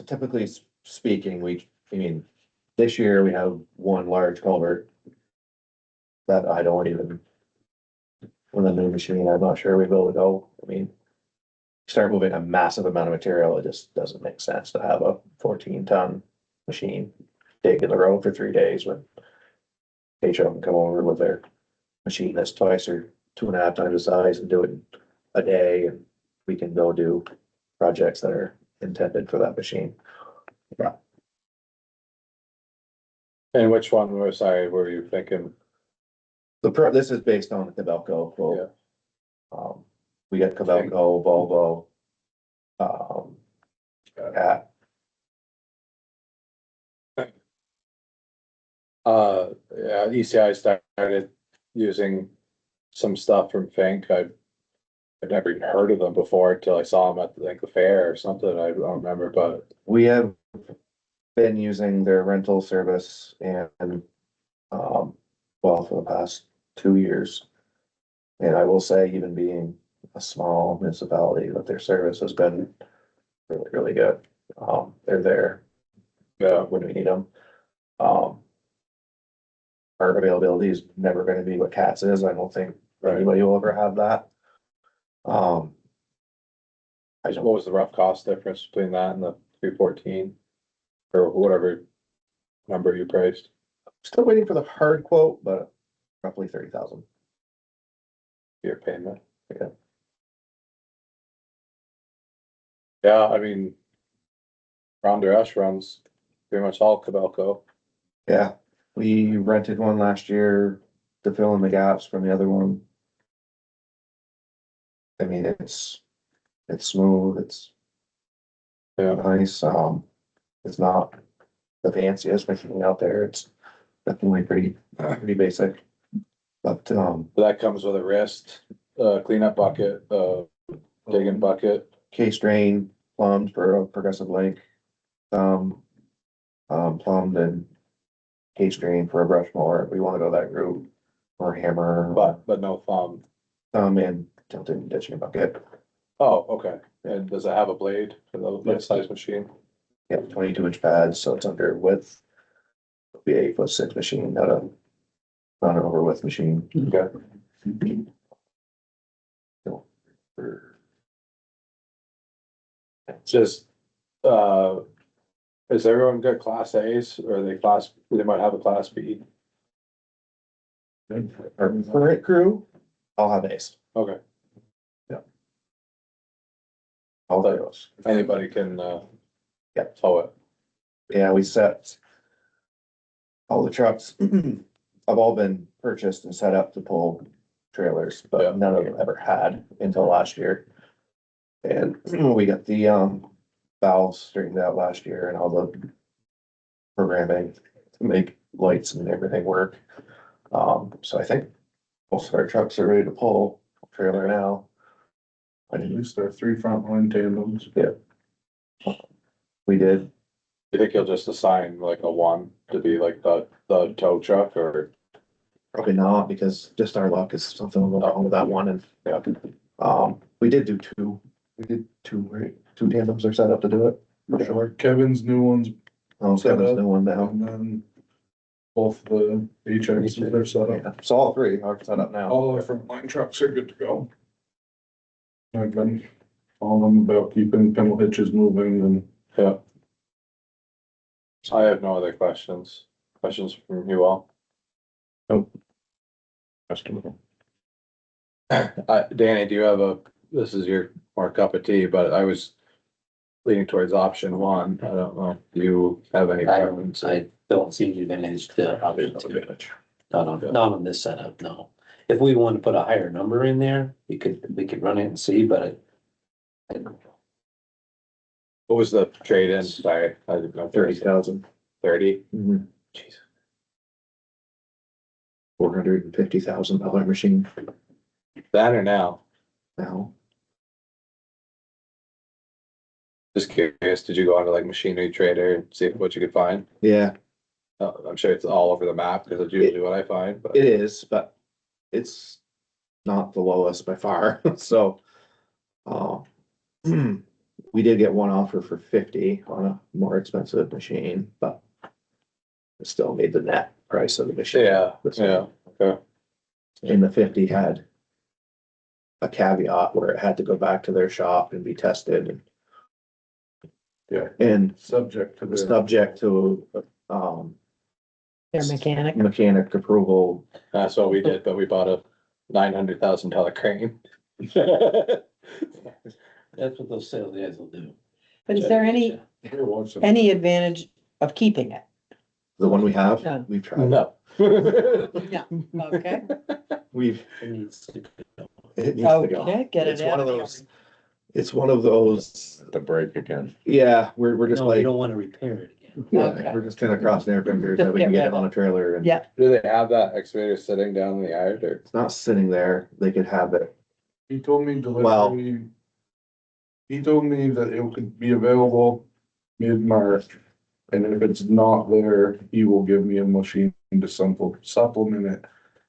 typically speaking, I mean, this year we have one large culvert that I don't even, with a new machine, I'm not sure we'd be able to go. I mean, start moving a massive amount of material, it just doesn't make sense to have a 14-ton machine dig in the road for 3 days when HO can come over with their machine that's twice or 2.5 times the size and do it in a day, and we can go do projects that are intended for that machine. And which one were you thinking? This is based on the Cabelco quote. We got Cabelco, Volvo. Cat. Yeah, ECI started using some stuff from Fink. I'd never even heard of them before until I saw them at like the fair or something. I don't remember, but We have been using their rental service and, well, for the past 2 years. And I will say, even being a small municipality, that their service has been really, really good. They're there, when we need them. Our availability is never gonna be what Cat's is. I don't think anybody will ever have that. what was the rough cost difference between that and the 314? Or whatever number you priced? Still waiting for the hard quote, but roughly 30,000. Your payment? Yeah. Yeah, I mean, Ron Rush runs pretty much all Cabelco. Yeah, we rented one last year to fill in the gaps from the other one. I mean, it's smooth, it's nice, it's not the fanciest machine out there, it's definitely pretty basic. But, that comes with a wrist, cleanup bucket, digging bucket. case drain plumbed for a progressive link. Plumbed and case drain for a brush mower, if we wanna go that route, or hammer. But no thumb. And tilted and ditching bucket. Oh, okay. And does it have a blade for that size machine? Yeah, 22-inch pads, so it's under width. It'll be 8'6" machine, not an over width machine. Okay. Just, is everyone got class A's or they might have a class B? Our current crew, I'll have A's. Okay. All those. Anybody can, Yeah. tow it. Yeah, we set. All the trucks have all been purchased and set up to pull trailers, but none of them ever had until last year. And we got the valves straightened out last year and all the programming to make lights and everything work. So I think most of our trucks are ready to pull trailer now. At least our 3 front line tandems. We did. You think you'll just assign like a one to be like the tow truck or? Probably not, because just our luck is something wrong with that one, and we did do 2. We did 2, right? 2 tandems are set up to do it, for sure. Kevin's new one's Oh, set Kevin's up. new one now. And then both the HMs are set up. Yeah, so all three are set up now. All the front line trucks are good to go. I've been on them about keeping pintle hitches moving and. Yeah. I have no other questions. Questions from you all? Danny, do you have this is your more cup of tea, but I was leaning towards option one. I don't know. Do you have any preference? I don't see the advantage to option two. Not on this setup, no. If we want to put a higher number in there, we could run it and see, but What was the trade-in? Sorry, I didn't know. 30,000. 30? Mhm. Jeez. $450,000 machine That or now? now. Just curious, did you go onto like Machinery Trader and see what you could find? Yeah, I'm sure it's all over the map because it's usually what I find, but it is, but it's not the lowest by far, so. We did get one offer for 50 on a more expensive machine, but it still made the net price of the machine. yeah, okay. And the 50 had a caveat where it had to go back to their shop and be tested and. Yeah. And Subject to subject to, Their mechanic. mechanic approval. That's what we did, but we bought a $900,000 crane. that's what those sales guys will do. But is there any advantage of keeping it? The one we have, No. we've tried. No. Yeah, okay, We've, It needs to go. it needs to go. okay, get it It's one out of of those, it's one of those, The break again. yeah, we're just No, you like, don't want to repair it again. yeah, Okay. we're just kind of crossing our fingers Just that we can get get rid it on a trailer and. Yeah. Do they have that excavator sitting down in the yard or? It's not sitting there, they could have it, He told me Well- delivery. He told me that it could be available mid-March. And if it's not there, he will give me a machine to supplement it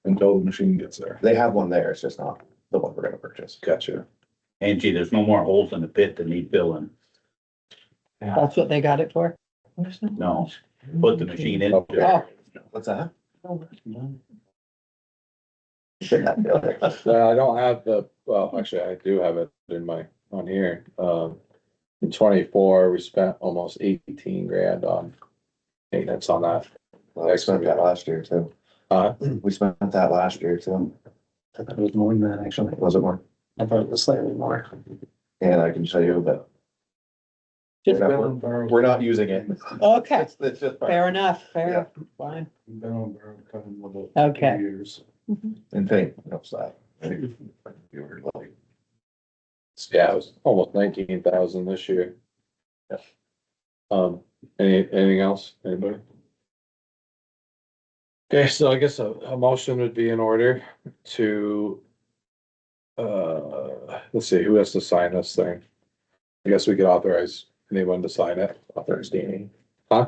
until the machine gets there. they have one there, it's just not the one we're gonna purchase. Gotcha. Angie, there's no more holes in the pit that need filling. That's what they got it for? No, put the machine in. Oh, What's that? No. Should have built it. I don't have well, actually, I do have it on here. In 24, we spent almost 18 grand on maintenance on that. Well, I spent that last year too. We spent that last year too. I thought it was more than that, actually. Was it more? I thought it was slightly more. And I can tell you that we're not using it. Okay, It's just. fair enough, fair, fine. Okay. Years. And Fane knows that. You were like, Yeah, it was almost 19,000 this year. Yeah. Anything else? Anybody? Okay, so I guess a motion would be in order to. Let's see, who has to sign this thing? I guess we could authorize anyone to sign it. authorize Danny. Huh?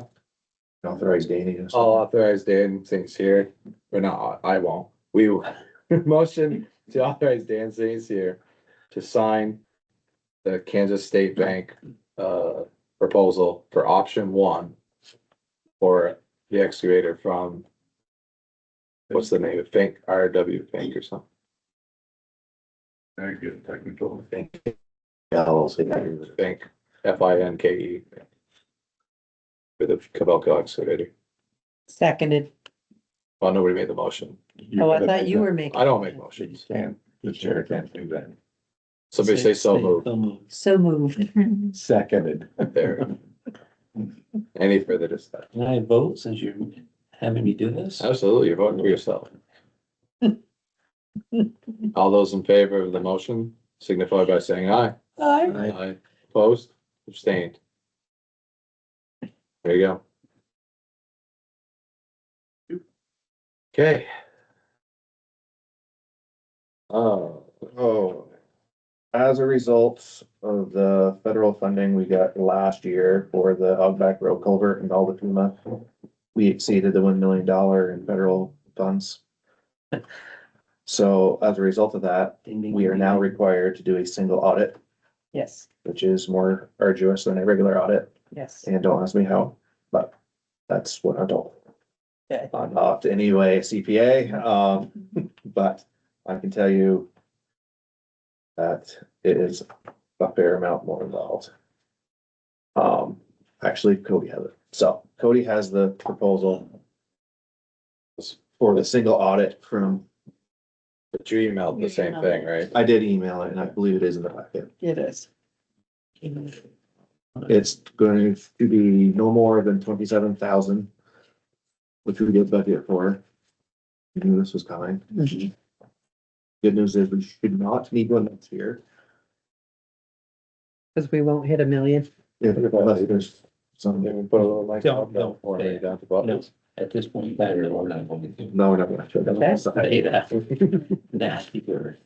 Authorize Danny. I'll authorize Dan things here, or not, I won't. We will motion to authorize Dan things here to sign the Kansas State Bank proposal for option one for the excavator from what's the name of Fink, RW Fink or something. Very good technical. Fink, LLC. Fink, FINKE. For the Cabelco excavator. Seconded. Well, nobody made the motion. Oh, I thought you were making. I don't make motions. The chair can't do that. Somebody say so moved. So moved. Seconded. There. Any further discussion? Can I vote since you're having me do this? Absolutely, you're voting for yourself. All those in favor of the motion signify by saying aye. Aye. Aye. Opposed, abstained. There you go. Okay. Oh, as a result of the federal funding we got last year for the Hogback Road culvert and all the FEMA, we exceeded the $1 million in federal funds. So as a result of that, we are now required to do a single audit, Yes, which is more arduous than a regular audit. yes. And don't ask me how, but that's what I'm told. Okay. I'm not anyway a CPA, but I can tell you that it is a fair amount more involved. Actually, Cody has it. So Cody has the proposal for the single audit from, But you emailed the same thing, right? I did email it and I believe it is in the packet. It is. It's going to be no more than 27,000, which we get budget for. I knew this was coming. Good news is we should not need one next year. Cause we won't hit 1 million. If there's some, Then we put a little like. Don't Or pay. down to bottom. No, at this point, in time, we're not going to. no, we're not gonna. show them. Okay. Pay that. Nasty bird.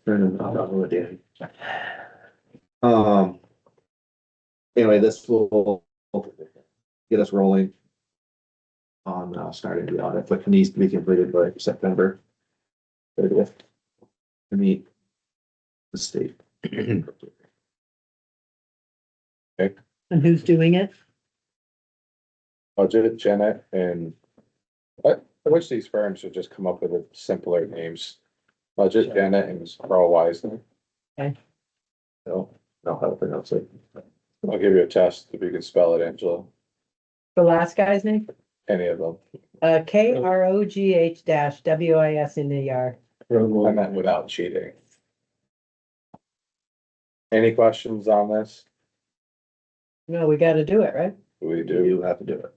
Anyway, this will get us rolling on starting the audit, but it needs to be completed by September 30th to meet the state. And who's doing it? Budget, Janet, and I wish these firms would just come up with simpler names. Budget, Janet, and Carl Wiseman. No, how to pronounce it. I'll give you a test if you can spell it, Angela. The last guy's name? Any of them. KROGH dash WISNER. I meant without cheating. Any questions on this? No, we gotta do it, right? We You do. do have to do it.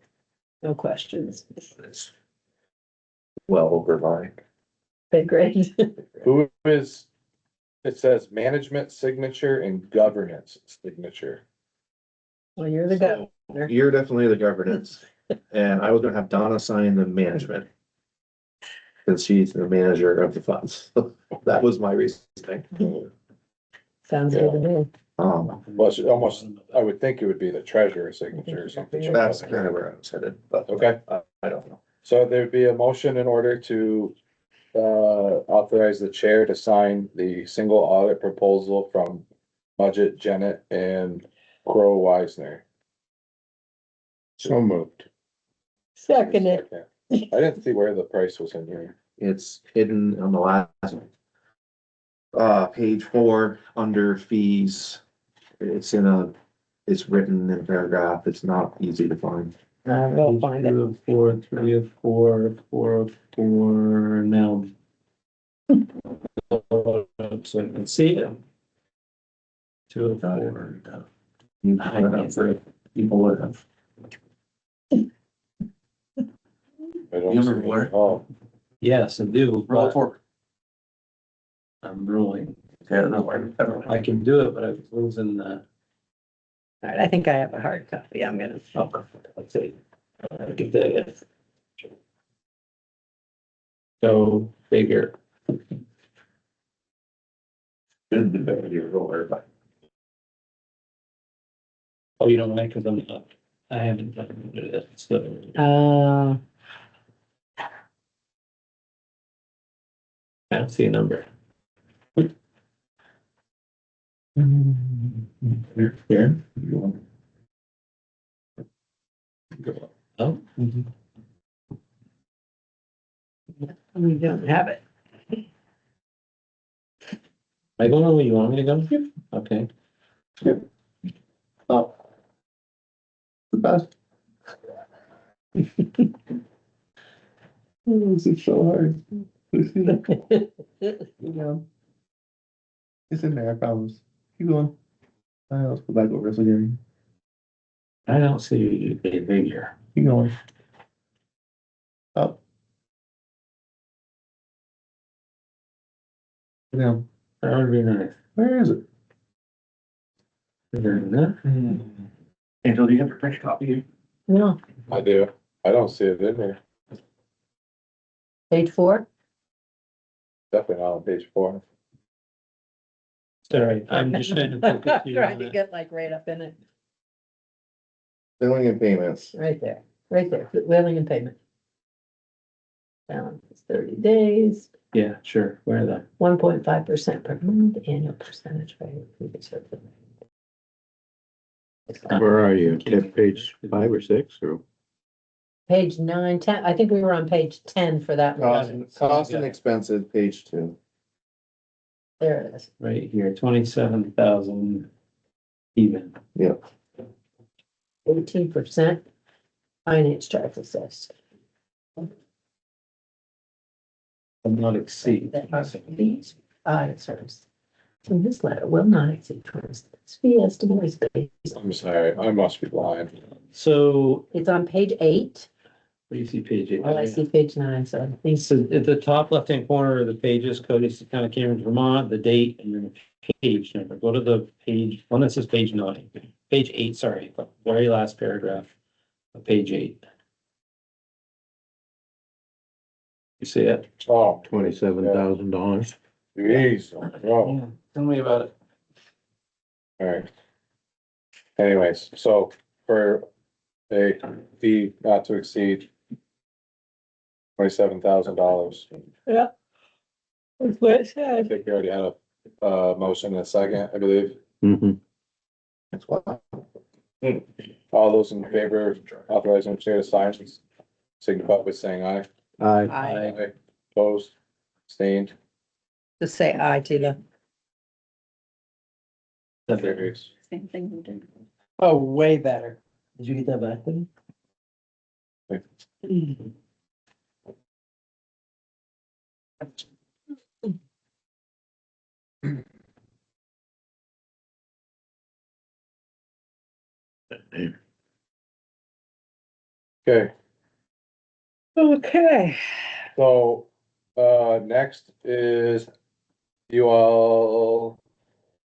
No questions. It's well over my. Big grade. Who is, it says management signature and governance signature. Well, you're the governor. You're definitely the governance, and I was gonna have Donna sign the management. Cause she's the manager of the funds. That was my reasoning. Sounds good to me. Well, it's almost, I would think it would be the treasurer's signature or something. That's kind of where I was headed, but Okay, I don't know. so there'd be a motion in order to authorize the chair to sign the single audit proposal from Budget, Janet, and Crow Wisener. So moved. Second it. I didn't see where the price was in here. It's hidden on the last. Page 4, under fees. It's written in a paragraph. It's not easy to find. We'll find it. 2 of 4, 3 of 4, 4 of 4, now. So I can see it. 2 of 4. I can't people would have. I don't You see remember where? it. Oh, Yes, I do, Roll but forward. I'm ruling. I can do it, but I was losing the. All right, I think I have a hard copy. I'm gonna. Oh, let's see. I can do it. Go bigger. Oh, you don't like, cause I'm not, I haven't done it, so I don't see a number. Here. Oh. We don't have it. I don't know where you want me to go? Okay. Oh. The best. Oh, this is so hard. It's in there, I promise. Keep going. Let's go back over this again. I don't see a figure. Keep going. Up. Down. That would be nice. Where is it? Angela, do you have your French copy here? No, I do. I don't see it in here. page 4. Definitely not on page 4. Sorry, I'm just trying to focus here Trying on to it. get like right up in it, Billing and payments. right there, willing and payment. Balance is 30 days, Yeah, sure, where the, 1.5% per month, annual percentage rate. Where are you? At page 5 or 6 or? Page 9, 10. I think we were on page 10 for that one. Cost and expenses, page 2. There it is. Right here, 27,000 even. 18% finance charge assessed. And not exceed. These auditors. In this letter will not exceed fee estimate is based. I'm sorry, I must be blind. So, It's on page 8. what do you see, page 8? Oh, I see page 9, so I think So at the top left-hand corner of the pages, Cody's County of Cambridge, Vermont, the date, and then the page number. Go to the page, one that says page 9, page 8, sorry, the very last paragraph of page 8. You see it? Oh, $27,000. geez, oh, Tell me about it. alright. Anyways, so for a fee not to exceed $27,000. that's what it I said. think you already had a motion in a second, I believe. That's why. All those in favor of authorizing the chair to sign, signify by saying aye. Aye. Opposed, abstained, Just say aye, Tila. carries. Same thing we did. Oh, way better. Did you get that back then? Okay, Okay. so, next is you all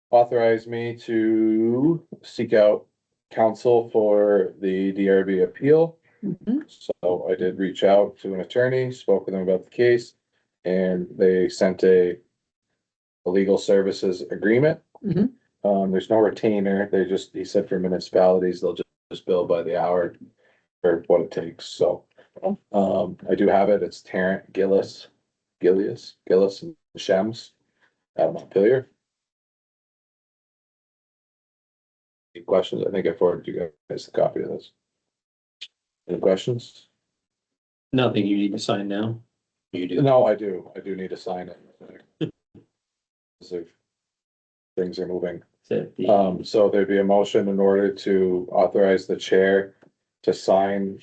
authorize me to seek out counsel for the DRB appeal. Mhm. So I did reach out to an attorney, spoke with them about the case, and they sent a legal services agreement. Mhm. There's no retainer, he said for municipalities, they'll just bill by the hour for what it takes, so. I do have it, it's Tarrant Gillis and Shems out of Montpelier. Any questions? I think I forwarded you guys a copy of this. Any questions? Nothing you need to sign now? You do. No, I do need to sign it. So things are moving. So there'd be a motion in order to authorize the chair to sign,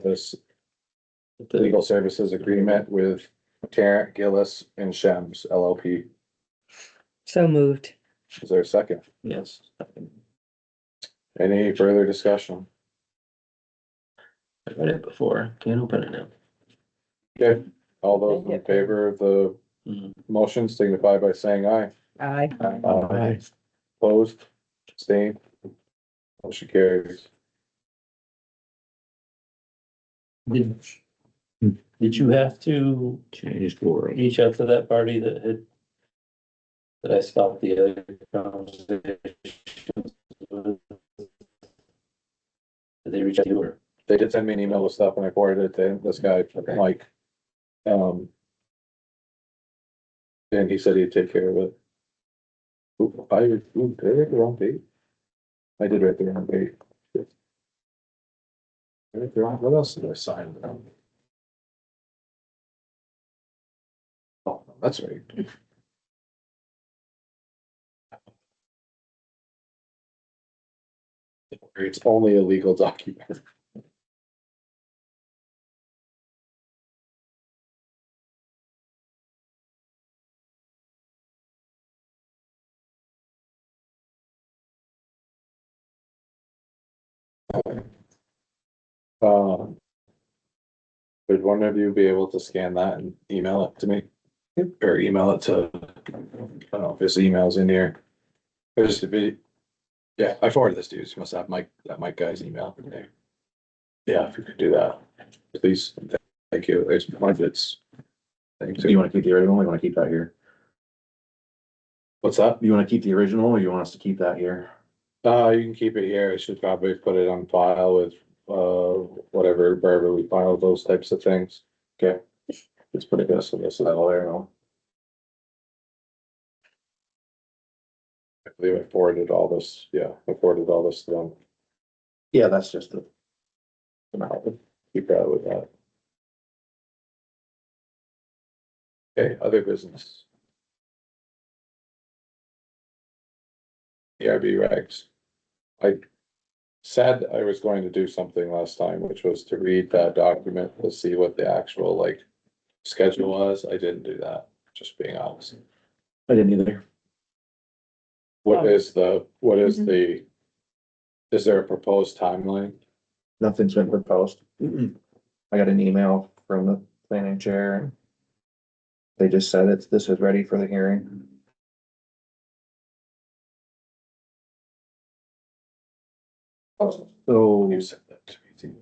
this legal services agreement with Tarrant Gillis and Shems LLP. So moved. Is there a second? Yes. Any further discussion? I read it before, can't open it now. Okay, all those in favor of the motion signify by saying aye. Aye. Aye. Opposed, abstained, motion carries. Did you have to reach out to that party that I stopped the other conversation? Did they reach out to you or? They did send me an email with stuff and I forwarded it to this guy, Mike. And he said he'd take care of it. Did I write the wrong date? I did write the wrong date. I wrote the wrong- What else did I sign? Oh, that's right. It's only a legal document. Would one of you be able to scan that and email it to me? Or email it to, I don't know if this email's in here. There's to be, yeah, I forwarded this to you, so you must have Mike, that Mike guy's email. Yeah, if you could do that, please, thank you, there's budgets. Thank Do you wanna keep the original, or you wanna keep that here? What's that? You wanna keep the original, or you want us to keep that here? You can keep it here, I should probably put it on file with, whatever, wherever we file those types of things. Okay, let's put it this, and this is all there now. I believe I forwarded all this, yeah, I forwarded all this to them. Yeah, that's just the. keep that with that. Okay, other business. ERB regs. I said I was going to do something last time, which was to read that document to see what the actual like schedule was. I didn't do that, just being honest. I didn't either. What Oh. is Mhm. the, is there a proposed timeline? Nothing's been proposed. I got an email from the planning chair and they just said this is ready for the hearing. So, You said that to me.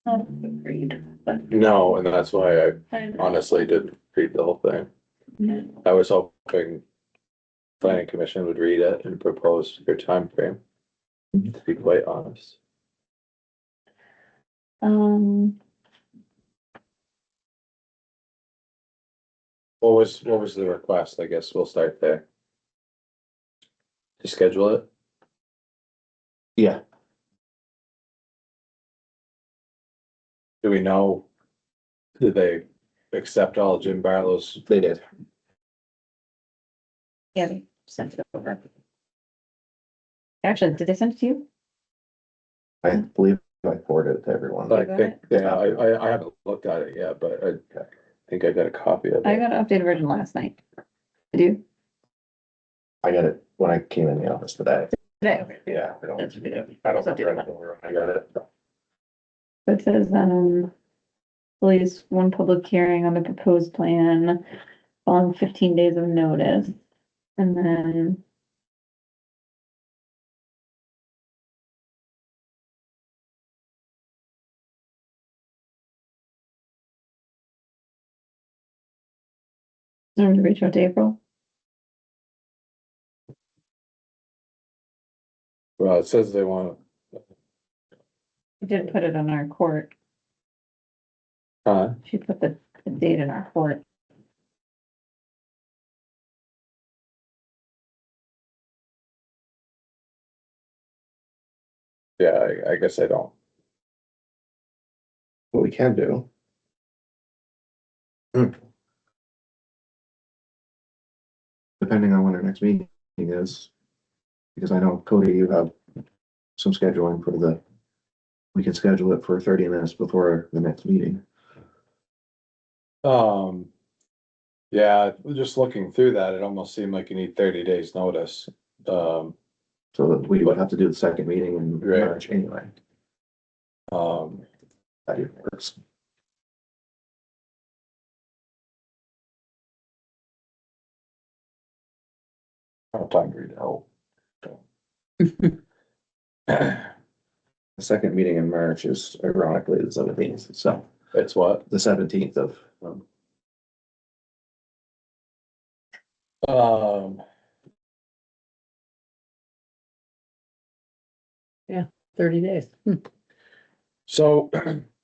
Not agreed, but No, and that's why I I honestly didn't read the whole thing. know. I was hoping planning commission would read it and propose your time frame. To be quite honest. Um, What was the request? I guess we'll start there. To schedule it? yeah, Do we know? Did they accept all Jim Barlow's? they did. yeah, they sent it over. Actually, did they send it to you? I believe I forwarded it to everyone. I got think, it? yeah, I haven't looked at it yet, but I think I got a copy of I it. got an updated version last night. Did you? I got it when I came in the office today. Today, okay. Yeah, That's what we do. I don't So do that. remember when I got it. It says, release one public hearing on the proposed plan following 15 days of notice. And then to reach out to April. Well, it says they want, We did put it on our court. huh? She put the date in our court. Yeah, I guess I don't. What we can do. Depending on when our next meeting is. Because I know Cody, you have some scheduling for we can schedule it for 30 minutes before the next meeting. Yeah, just looking through that, it almost seemed like you need 30 days notice. So that we would have to do the second meeting in Right. March anyway. That even works. I don't have time to read it all. The second meeting in March is ironically the 17th, so It's what? the 17th of, Um, 30 days. so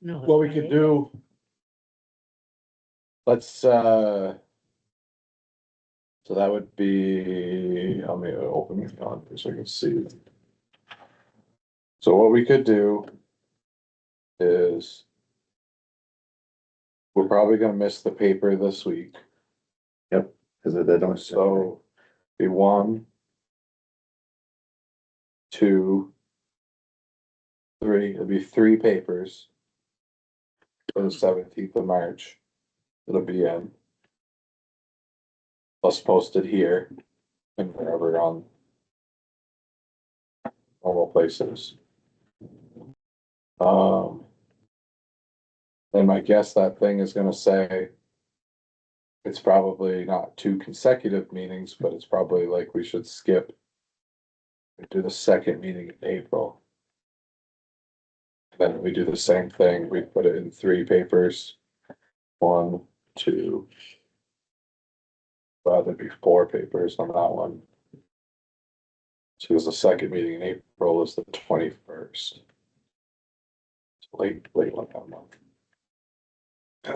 No. what we could do. Let's, so that would be, let me open it on so I can see. So what we could do is we're probably gonna miss the paper this week, because they don't. so be 1, 2, 3, it'll be 3 papers. For the 17th of March, it'll be in. Plus posted here and wherever on normal places. And my guess that thing is gonna say it's probably not 2 consecutive meetings, but it's probably like we should skip and do the second meeting in April. Then we do the same thing, we put it in 3 papers. 1, 2. Well, there'd be 4 papers on that one. Because the second meeting in April is the 21st. Late one that month. I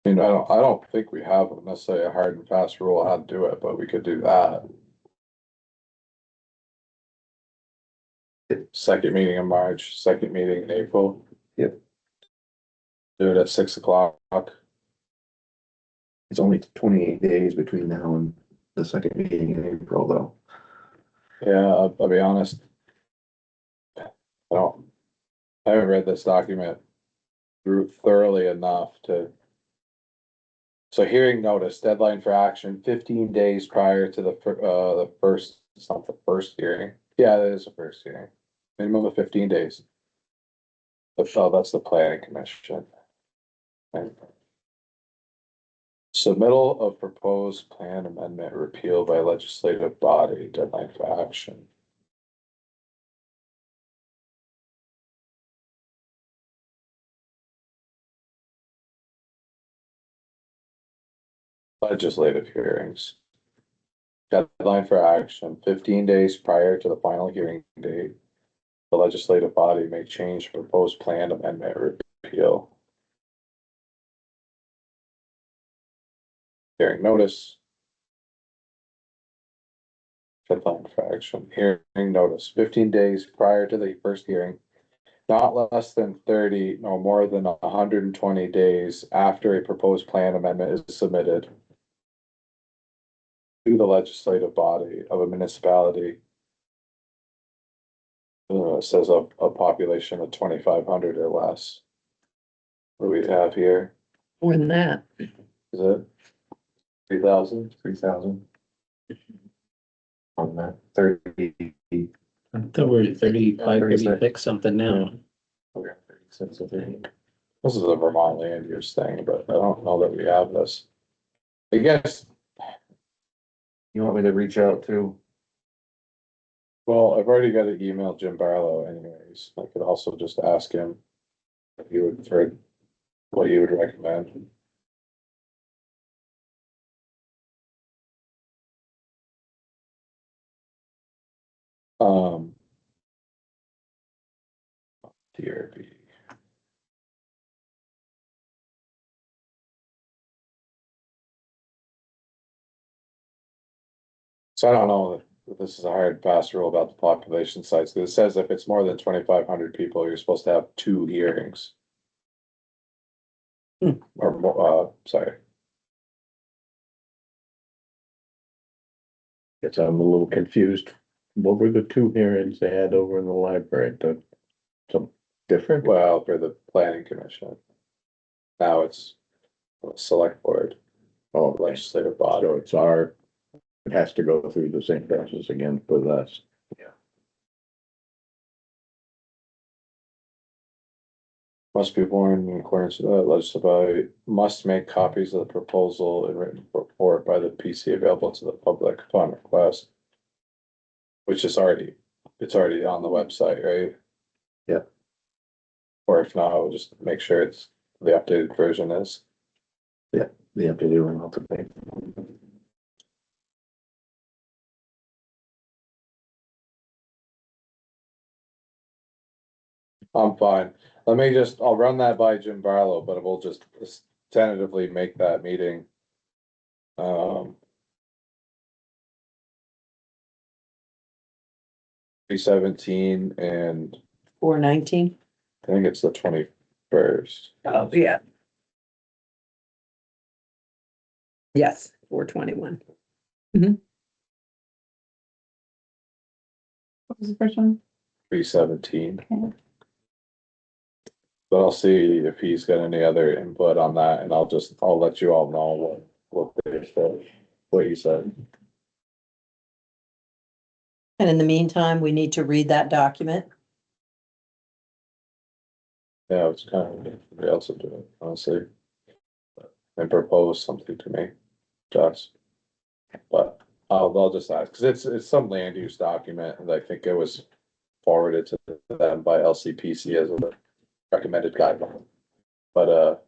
mean, I don't think we have necessarily a hard and fast rule how to do it, but we could do that. Second meeting in March, second meeting in April. Yep. Do it at 6 o'clock. It's only 28 days between now and the second meeting in April, though. Yeah, I'll be honest. I haven't read this document through thoroughly enough to. So hearing notice, deadline for action 15 days prior to the first, it's not the first hearing. Yeah, it is the first hearing. Minimum of 15 days. Oh, that's the planning commission. And submittal of proposed plan amendment repealed by legislative body, deadline for action. Legislative hearings. Deadline for action 15 days prior to the final hearing date. The legislative body may change proposed plan amendment repeal. Hearing notice. Deadline for action, hearing notice, 15 days prior to the first hearing. Not less than 30, no more than 120 days after a proposed plan amendment is submitted. To the legislative body of a municipality. It says a population of 2,500 or less. What do we have here? More than that. Is it 3,000? 3,000. On that 30. I thought we're at 35, 36 something now. Okay, 36 or 30. This is a Vermont land use thing, but I don't know that we have this. I guess, You want me to reach out to? well, I've already got to email Jim Barlow anyways. I could also just ask him if he would, for what he would recommend. DRB. So I don't know if this is a hard pass rule about the population size, because it says if it's more than 2,500 people, you're supposed to have 2 hearings. Or more, sorry. Guess I'm a little confused. What were the 2 hearings they had over in the library? Some different? Well, for the planning commission. Now it's a select board, Oh, legislative body. so it has to go through the same process again with us. Must be born in accordance with legislative body, must make copies of the proposal and written report by the PC available to the public upon request. Which is it's already on the website, right? Yeah. Or if not, we'll just make sure it's the updated version is. The updated one, I'll take. I'm fine. I'll run that by Jim Barlow, but we'll just tentatively make that meeting. 3/17 and 4/19. I think it's the 21st. Oh, yeah. Yes, 4/21. What was the first one? 3/17. Okay. But I'll see if he's got any other input on that, and I'll let you all know what they said, what you said. And in the meantime, we need to read that document. Yeah, it's kind of, somebody else will do it, honestly. And propose something to me, Josh. But I'll just ask, because it's some land use document, and I think it was forwarded to them by LCPC as a recommended guideline. But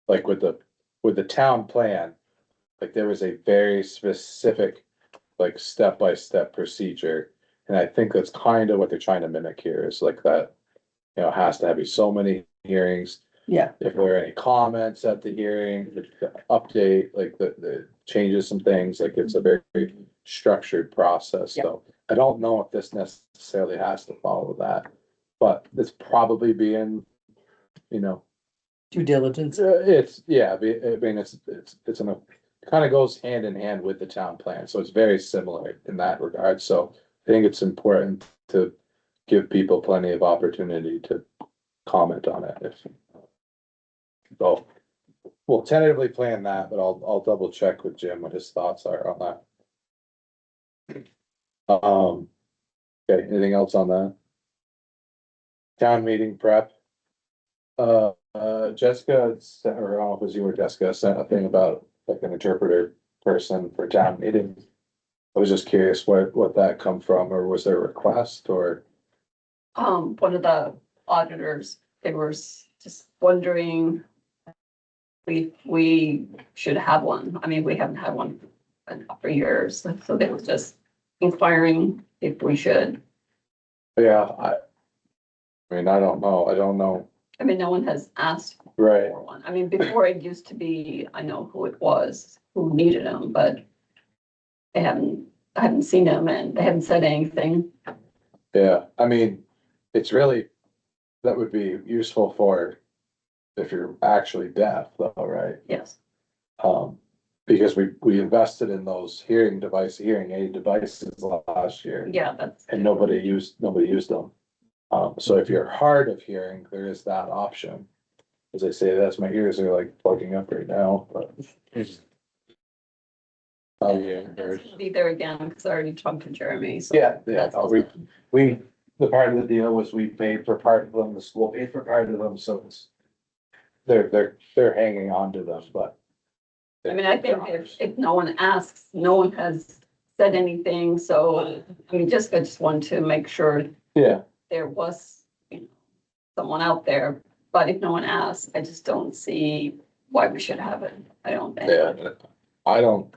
like with the town plan, like there was a very specific, like step-by-step procedure. And I think that's kind of what they're trying to mimic here, is like that, you know, it has to have so many hearings. Yeah. If there are any comments at the hearing, the update, like the changes some things, like it's a very structured process, Yeah. so I don't know if this necessarily has to follow that, but it's probably being, you know, Due diligence. it's, yeah, I mean, it's an, it kind of goes hand in hand with the town plan, so it's very similar in that regard, so I think it's important to give people plenty of opportunity to comment on it if. So, we'll tentatively plan that, but I'll double check with Jim what his thoughts are on that. Okay, anything else on that? Town meeting prep. Jessica, sent, or I don't know if it was you or Jessica, sent a thing about like an interpreter person for town meetings. I was just curious what that come from, or was there a request, or? One of the auditors, they were just wondering. We should have one. I mean, we haven't had one for years, so they were just inquiring if we should. Yeah, I mean, I don't know, I mean, no one has asked right, for one. I mean, before it used to be, I know who it was, who needed them, but I haven't seen them and they haven't said anything. yeah, I mean, it's really, that would be useful for if you're actually deaf though, right? Yes. Because we invested in those hearing aid devices last year. Yeah, that's. And nobody used them. So if you're hard of hearing, there is that option. As I say, that's, my ears are like plugging up right now, but. Oh, yeah. Be there again, because I already talked to Jeremy, so. Yeah, that's we, the part of the deal was we paid for part of them, the school paid for part of them, so it's. They're hanging on to them, but. I mean, I think if no one asks, no one has said anything, so, I mean, Jessica just wanted to make sure Yeah, there was, someone out there, but if no one asks, I just don't see why we should have it. I don't think. yeah, I don't,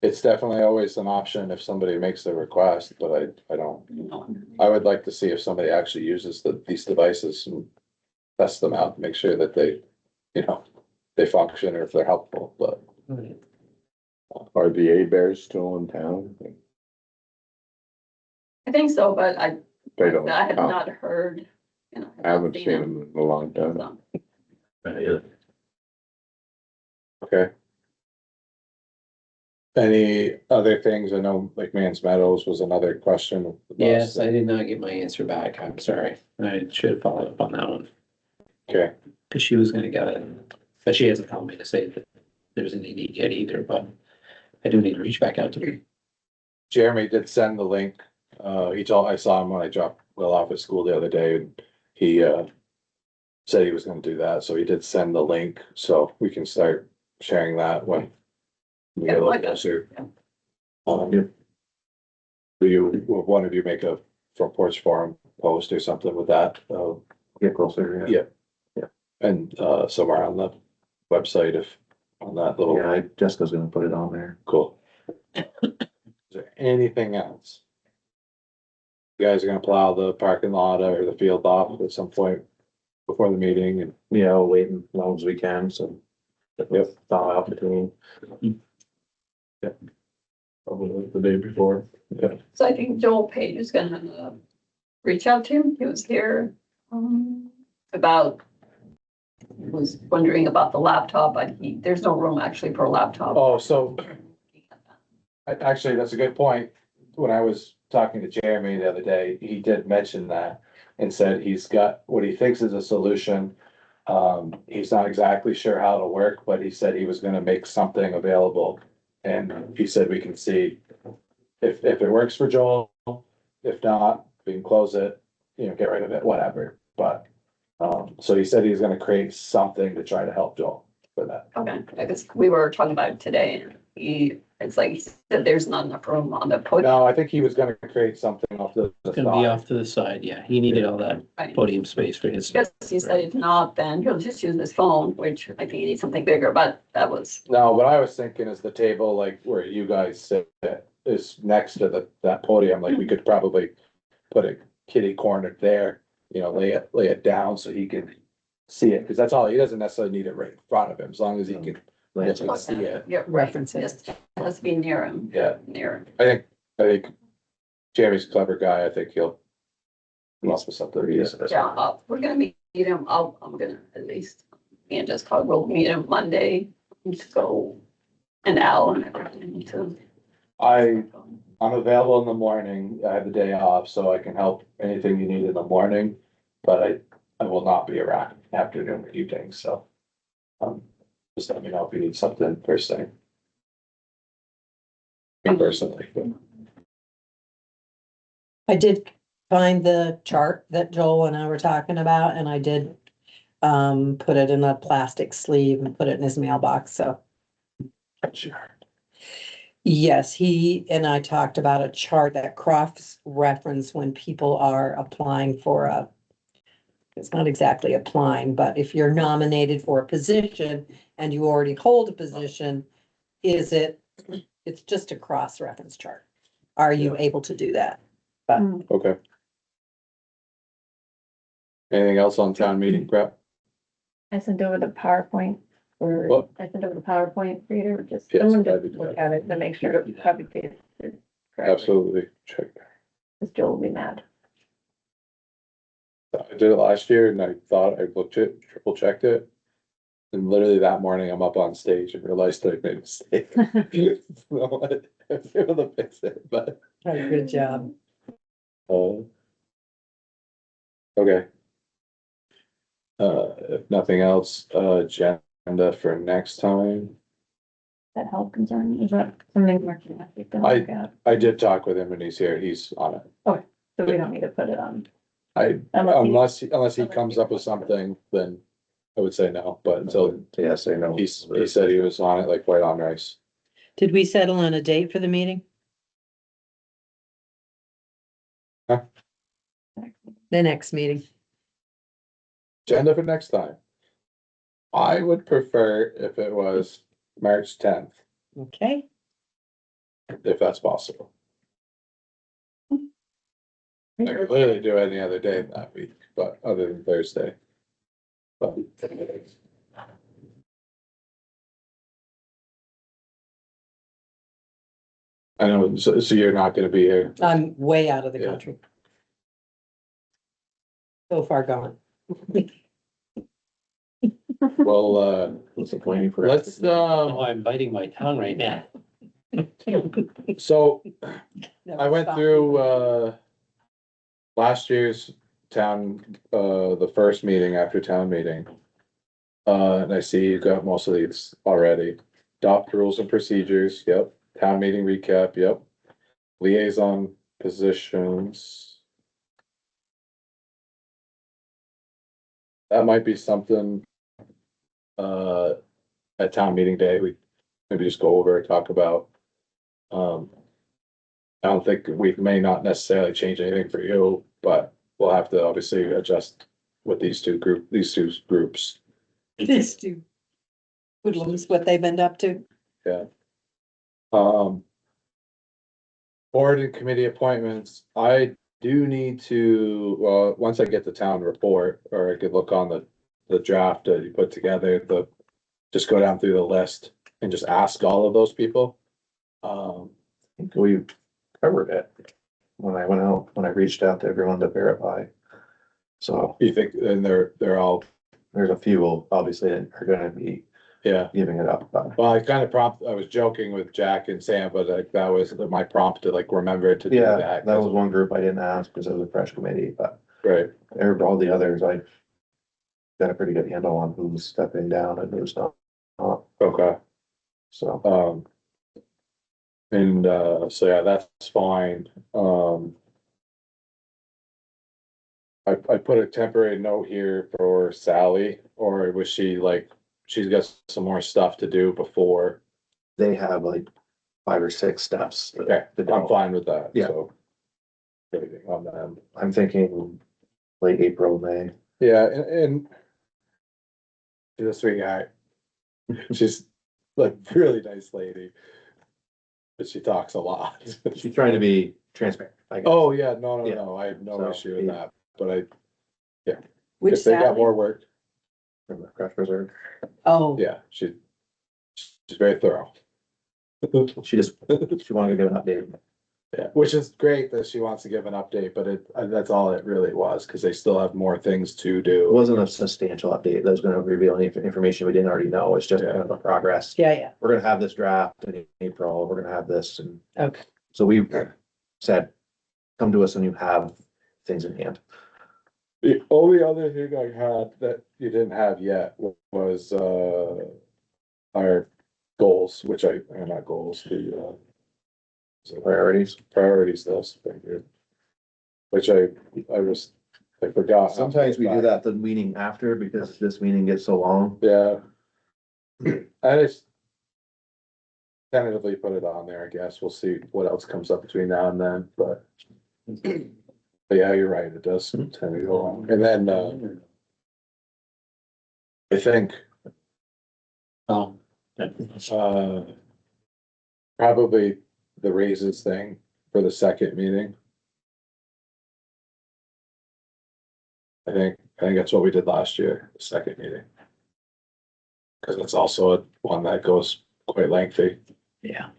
it's definitely always an option if somebody makes the request, but I don't. No. I would like to see if somebody actually uses these devices and test them out, make sure that they, they function or if they're helpful, but. Are the A-Bears still in town? I think so, but They don't I have count. not heard, I haven't seen them in a long time. so. Okay. Any other things? I know like Man's Meadows was another question. of the bus. Yes, I did not get my answer back. I'm sorry. I should have followed up on that one. Okay, Cause she was gonna get it, but she hasn't told me to say that there's any need yet either, but I do need to reach back out to her. Jeremy did send the link. I saw him when I dropped Will off at school the other day, and he, said he was gonna do that, so he did send the link, so we can start sharing that when we get a little closer. Will one of you make a front porch forum post or something with that? Get closer. Yeah. And, somewhere on the website on that little. Yeah, Jessica's gonna put it on there. Cool. Is there anything else? You guys are gonna plow the parking lot or the field off at some point before the meeting and. Yeah, we'll wait as long as we can, so. Yep. Thaw out between. Probably the day before. So I think Joel Page is gonna reach out to him. He was here, was wondering about the laptop, but there's no room actually for a laptop. Oh, so. Actually, that's a good point. When I was talking to Jeremy the other day, he did mention that and said he's got what he thinks is a solution. He's not exactly sure how it'll work, but he said he was gonna make something available. And he said we can see if it works for Joel. If not, we can close it, get rid of it, whatever. But, so he said he's gonna create something to try to help Joel for that. Okay, I guess we were talking about it today, and he said there's not enough room on the podium. No, I think he was gonna create something off the It's gonna be side. off to the side, yeah. He needed all that Right. podium space for his. Because he said if not, then he'll just use his phone, which I think he needs something bigger, but that was, No, what I was thinking is the table, like where you guys sit, is next to that podium, like we could probably put a kitty corner there, lay it down so he can see it, because that's all, he doesn't necessarily need it right in front of him, as long as he can see it. yeah, Reference it. just has to be near him, Yeah, near him. I think Jeremy's a clever guy, I think he'll come up with something decent. Yeah, we're gonna meet him, I'm gonna at least, and just call, we'll meet him Monday to go and Al and everything to. I'm available in the morning, I have the day off, so I can help anything you need in the morning, but I will not be around afternoon or evening, so. Just let me know if you need something first thing. Me personally, but I did find the chart that Joel and I were talking about, and I did put it in a plastic sleeve and put it in his mailbox, so. sure. Yes, he and I talked about a chart that cross-reference when people are applying for a, it's not exactly applying, but if you're nominated for a position and you already hold a position, it's just a cross-reference chart. Are you able to do that? But Okay. Anything else on town meeting prep? I sent over the PowerPoint or What? I sent over the PowerPoint for you to just, Yes, someone that'd just be look good. at it to make sure it's copy pasted correctly. Absolutely, check. Because Joel will be mad. I did it last year and I thought I looked it, triple checked it. And literally that morning, I'm up on stage and realized that I made a mistake. So I was able to fix it, but, good job. okay. If nothing else, agenda for next time. That health concern, is that something we're gonna have to look at? I did talk with him and he's here, he's on it. So we don't need to put it on. Unless he comes up with something, then I would say no, but until Yeah, say no. he said he was on it, like quite on race. Did we settle on a date for the meeting? Huh? The next meeting. Agenda for next time. I would prefer if it was March 10th, Okay, if that's possible. I could literally do any other day that week, but other than Thursday. But I know, so you're not gonna be here. I'm way out of the Yeah. country. So far gone. Well, Waiting for. let's, Oh, I'm biting my tongue right now. so I went through, last year's town, the first meeting after town meeting. And I see you got most of these already. Adopt rules and procedures, yep. Town meeting recap, yep. Liaison positions. That might be something, at town meeting day, we maybe just go over, talk about. I don't think we may not necessarily change anything for you, but we'll have to obviously adjust with these two groups. These two hoodlums, what they've been up to. Yeah. Board and committee appointments, I do need to, well, once I get the town report, or I could look on the draft that you put together, just go down through the list and just ask all of those people. We covered it when I went out, when I reached out to everyone to verify. So You think, and they're all, there's a few obviously that are gonna be yeah. giving it up, but Well, I was joking with Jack and Sam, but like that was my prompt to like remember to do yeah, that. that was one group I didn't ask because it was a fresh committee, but Right, all the others, I got a pretty good handle on who's stepping down and who's not. okay. So, So yeah, that's fine. I put a temporary note here for Sally, or was she like, she's got some more stuff to do before? they have like 5 or 6 steps. Okay, to go. I'm fine with that, Yeah. so. Everything on them. I'm thinking late April, May. Yeah, and she's a sweet guy. She's like really nice lady. But she talks a lot. She's trying to be transparent, I guess. Oh, yeah, no, Yeah. no, I have no So, issue with yeah. that, but Which if they got Sally? more work, From the crash reserve. Oh, yeah, she's very thorough. She wanted to give an update Yeah, which is great that she wants to give an update, but that's all it really was, because they still have more things to It do. wasn't a substantial update that was gonna reveal any information we didn't already know. It's just kind of a progress. Yeah, yeah, We're gonna have this draft in April. We're gonna have this, and okay. so we said, come to us when you have things in hand. The only other thing I had that you didn't have yet was, our goals, which not goals, the, priorities list, thank you. Which I forgot. Sometimes we do that the meeting after because this meeting gets so long. Yeah. I just tentatively put it on there, I guess. We'll see what else comes up between now and then, but yeah, you're right, it does tend to go on. And then, I think, Oh, probably the raises thing for the second meeting. I think that's what we did last year, the second meeting. Cause it's also one that goes quite lengthy. yeah.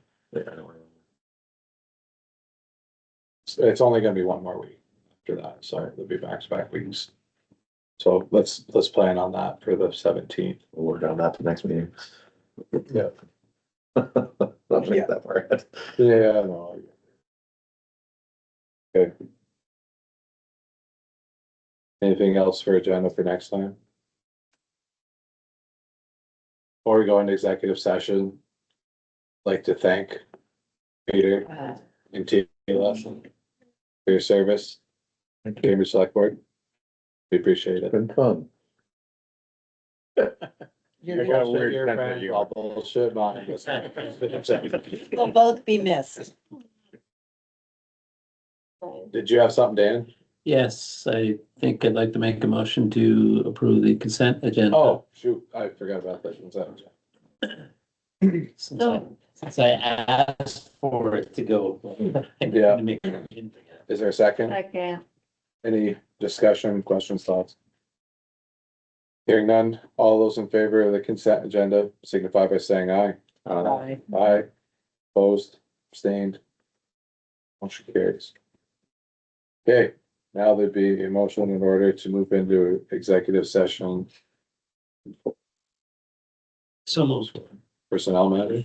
It's only gonna be one more week after that, so it'll be back-to-back weeks. So let's plan on that for the 17th. We'll work on that the next meeting. Yeah. Not to get that far ahead. Yeah, no. Okay. Anything else for agenda for next time? Before we go into executive session, I'd like to thank Peter and Tila for your service. Cambridge Select Board. We appreciate it. Been fun. Your bullshit, your friend, all bullshit, mine. We'll both be missed. Did you have something, Dan? Yes, I think I'd like to make a motion to approve the consent agenda. Oh, shoot, I forgot about that. What's that? Since I asked for it to go. Yeah. Yeah. Is there a second? Second. Any discussion, questions, thoughts? Hearing none, all those in favor of the consent agenda signify by saying aye. Bye. Aye, opposed, abstained. Motion carries. Okay, now there'd be a motion in order to move into executive session. So moved. Personnel matter.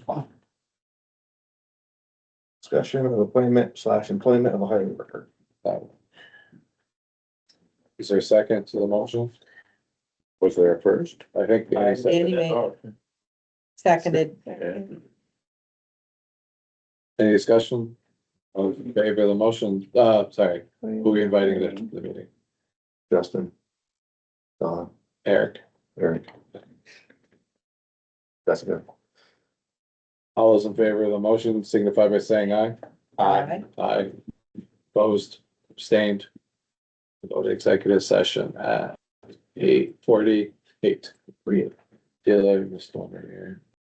Discussion of appointment/employment of a hiring worker. Is there a second to the motion? Was there a first? I think. Danny said Danny it. made- Oh, Seconded. any discussion? All in favor of the motion? Sorry, who are we inviting to the meeting? Justin. Don. Eric. Eric. That's good. All those in favor of the motion signify by saying aye. Aye. Aye. Opposed, abstained. Go to executive session at 8:48. Yeah, I missed one right here.